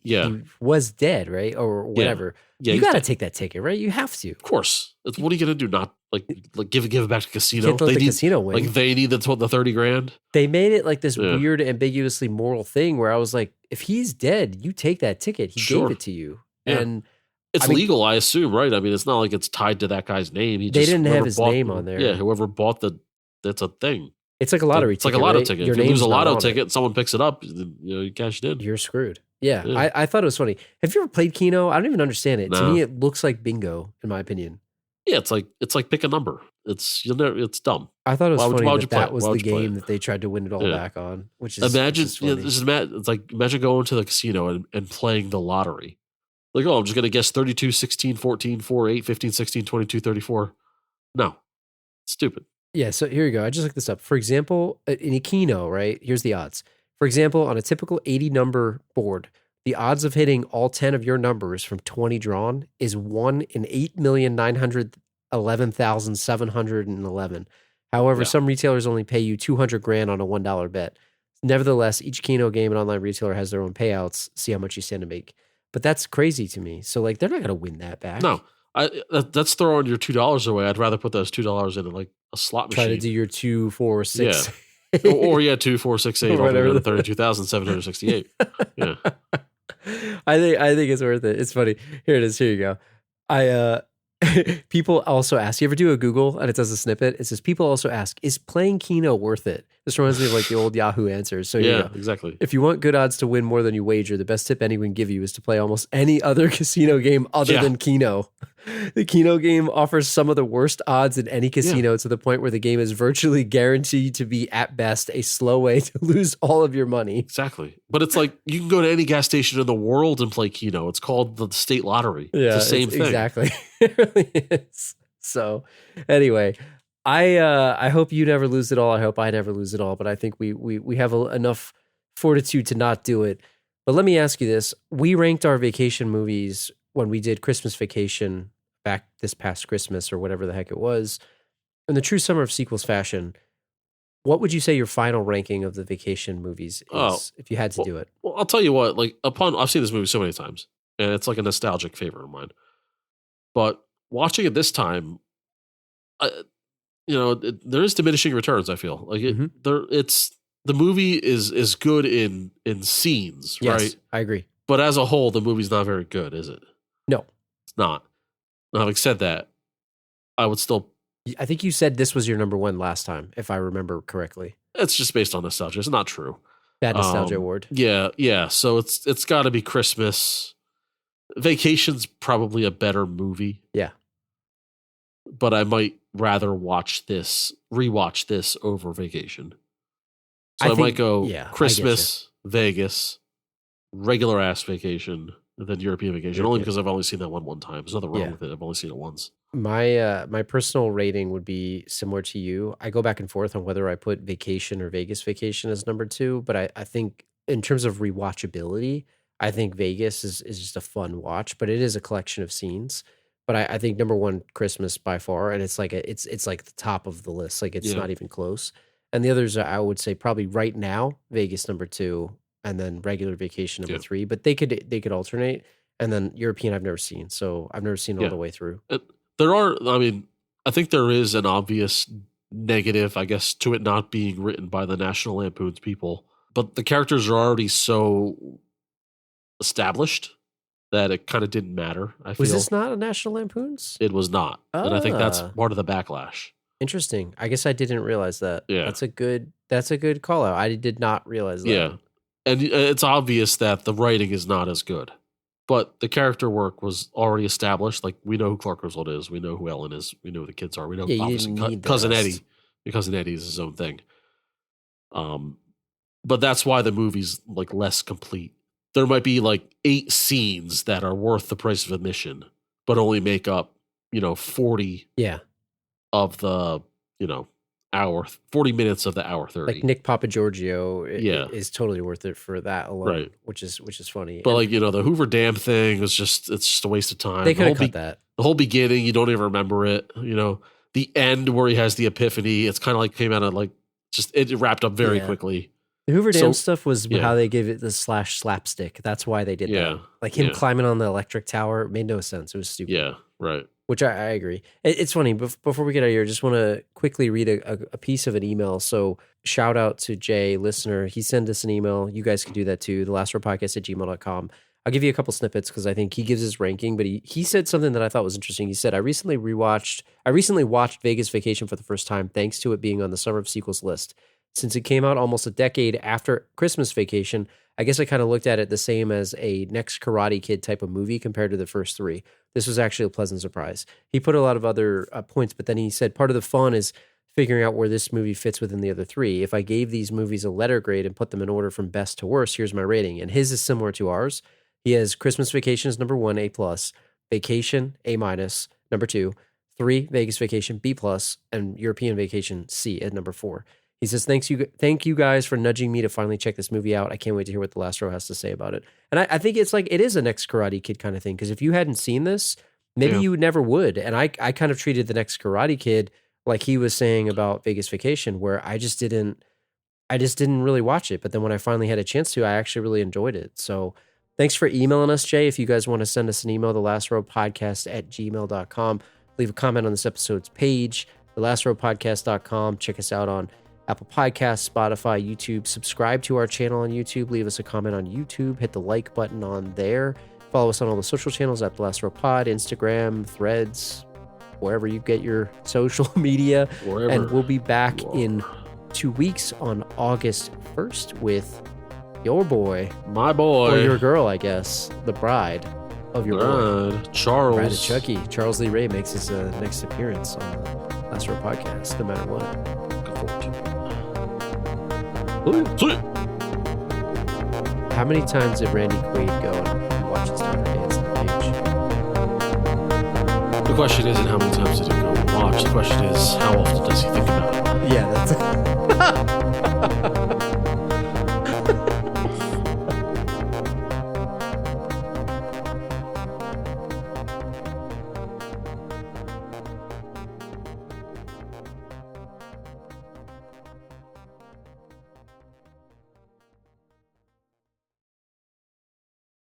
was dead, right, or whatever. Yeah, you he's got to dead. take that ticket, right? You have to. Of course. What are you gonna do? Not like give it back to the casino? Can't let They the need casino win. like they need the 30 grand. They made it like this Yeah. weird, ambiguously moral thing where I was like, if he's dead, you take that ticket. He Sure. gave it to you. Yeah. And It's I mean- legal, I assume, right? I mean, it's not like it's tied to that guy's name. He They just, didn't have whoever his bought- name on there. Yeah, whoever bought that's a thing. it's like a lottery It's ticket. like a lotto right? ticket. Your If you lose name's a not lotto on it. ticket and someone picks it up, you cash it in. You're screwed. Yeah, Yeah. I thought it was funny. Have you ever played Keno? I don't even understand it. To No. me, it looks like bingo, in my opinion. Yeah, it's like pick a number. It's dumb. I thought it was Why would- funny why would that you play that it? was Why the would you play game it? that they tried to win it all Yeah. back on, which is Imagine, which is funny. it's like imagine going to the casino and playing the lottery. Like, oh, I'm just gonna guess 32, 16, 14, 4, 8, 15, 16, 22, 34. No, stupid. Yeah, so here you go. I just looked this up. For example, in a Keno, right? Here's the odds. For example, on a typical 80 number board, the odds of hitting all 10 of your numbers from 20 drawn is 1 in 8,911,711. However, Yeah. some retailers only pay you 200 grand on a $1 bet. Nevertheless, each Keno game and online retailer has their own payouts. See how much you stand to make. But that's crazy to me. So, like, they're not going to win that back. No, that's throwing your $2 away. I'd rather put those $2 in like a slot Try machine. to do your 2, 4, 6. or 2, 4, 6, 8, Or whatever. altogether 32,768. Yeah. I think it's worth it. It's funny. Here it is. Here you go. People also ask, you ever do a Google and it does a snippet? It says, people also ask, is playing Keno worth it? This reminds me of like the old Yahoo answers. So here you Yeah, go. exactly. If you want good odds to win more than you wager, the best tip anyone can give you is to play almost any other casino game other Yeah. than Keno. The Keno game offers some of the worst odds in any casino to the point where the game is virtually guaranteed to be, at best, a slow way to lose all of your money. Exactly. But it's like you can go to any gas station in the world and play Keno. It's called the state lottery. It's the same thing. Exactly. It really is. So anyway, I hope you never lose it all. I hope I never lose it all. But I think we have enough fortitude to not do it. But let me ask you this. We ranked our vacation movies when we did Christmas Vacation back this past Christmas or whatever the heck it was. In the true summer of sequels fashion, what would you say your final ranking of the vacation movies is if you had to do it? Well, I'll tell you what, like I've seen this movie so many times and it's like a nostalgic favorite of mine. But watching it this time, there is diminishing returns. I feel like the movie is good in scenes, Yes, right? I agree. But as a whole, the movie's not very good, is it? No. It's not. Now, having said that, I would still. I think you said this was your number one last time, if I remember correctly. It's just based on nostalgia. It's not true. Bad nostalgia award. Yeah. So it's got to be Christmas. Vacation's probably a better movie. Yeah. But I might rather rewatch this over Vacation. So I might go Christmas, Vegas, regular ass Vacation, and then European Vacation. Only because I've only seen that one time. There's nothing wrong with it. I've only seen it once. My personal rating would be similar to you. I go back and forth on whether I put Vacation or Vegas Vacation as number 2, but I think in terms of rewatchability, I think Vegas is just a fun watch, but it is a collection of scenes. But I think number 1, Christmas by far, and it's like it's like the top of the list. Like it's Yeah. not even close. And the others, I would say probably right now, Vegas number 2, and then regular Vacation number Yeah. 3. But they could alternate. And then European, I've never seen, so I've never seen it all Yeah. the way through. There are, I mean, I think there is an obvious negative, I guess, to it not being written by the National Lampoon's people. But the characters are already so established that it kind of didn't matter. I feel Was this not a National Lampoon's? it was not, and I think that's Ah. part of the backlash. Interesting. I guess I didn't realize that. Yeah. That's a good call out. I did not realize that. Yeah, and it's obvious that the writing is not as good, but the character work was already established. Like we know who Clark Griswold is, we know who Ellen is, we know who the kids are, we know Yeah, you obviously didn't need the cousin rest. Eddie. Cousin Eddie is his own thing. But that's why the movie's like less complete. There might be like 8 scenes that are worth the price of admission, but only make up 40 Yeah. of the hour 40 minutes of the hour 30. Like Nick Papagiorgio Yeah. is totally worth it for that alone, Right. which is funny. But And the Hoover Dam thing was it's just a waste of time. they The could whole have cut that. the whole beginning, you don't even remember it. The end where he has the epiphany, it's kind of like came out of like just it wrapped up very Yeah. quickly. The Hoover Dam So- stuff was yeah. how they gave it the slapstick. That's why they did Yeah. that. Like him Yeah. climbing on the electric tower made no sense. It was stupid. Yeah, right. Which I agree. It's funny. Before we get out of here, I just want to quickly read a piece of an email. So shout out to Jay, listener. He sent us an email. You guys can do that too. thelastwordpodcast@gmail.com. I'll give you a couple snippets because I think he gives his ranking, but he said something that I thought was interesting. He said, I recently watched Vegas Vacation for the first time, thanks to it being on the Summer of Sequels list. Since it came out almost a decade after Christmas Vacation, I guess I kind of looked at it the same as a Next Karate Kid type of movie compared to the first 3. This was actually a pleasant surprise. He put a lot of other points, but then he said part of the fun is figuring out where this movie fits within the other 3. If I gave these movies a letter grade and put them in order from best to worst, here's my rating. And his is similar to ours. He has Christmas Vacation as number 1, A+, Vacation, A-, number 2, 3, Vegas Vacation, B+, and European Vacation, C, at number 4. He says, thank you guys for nudging me to finally check this movie out. I can't wait to hear what the last row has to say about it. And I think it's like, it is a Next Karate Kid kind of thing. Because if you hadn't seen this, maybe Yeah. you never would. And I kind of treated the Next Karate Kid like he was saying about Vegas Vacation, where I just didn't really watch it. But then when I finally had a chance to, I actually really enjoyed it. So thanks for emailing us, Jay. If you guys want to send us an email, thelastropodcast@gmail.com. Leave a comment on this episode's page, thelastropodcast.com. Check us out on Apple Podcasts, Spotify, YouTube. Subscribe to our channel on YouTube. Leave us a comment on YouTube. Hit the like button on there. Follow us on all the social channels at The Last Row Pod, Instagram, Threads, wherever you get your social media. Wherever. And we'll be back you in are. 2 weeks on August 1st with your boy, My boy. or your girl, I guess, the bride of your boy. Charles. Bride of Chucky. Charles Lee Ray makes his next appearance on the Last Row Podcast, no matter what. Looking forward to it. Sweet. How many times did Randy Quaid go and watch his daughter dance on the page? The question isn't how many times did he go and watch. The question is how often does he think about it? Yeah, that's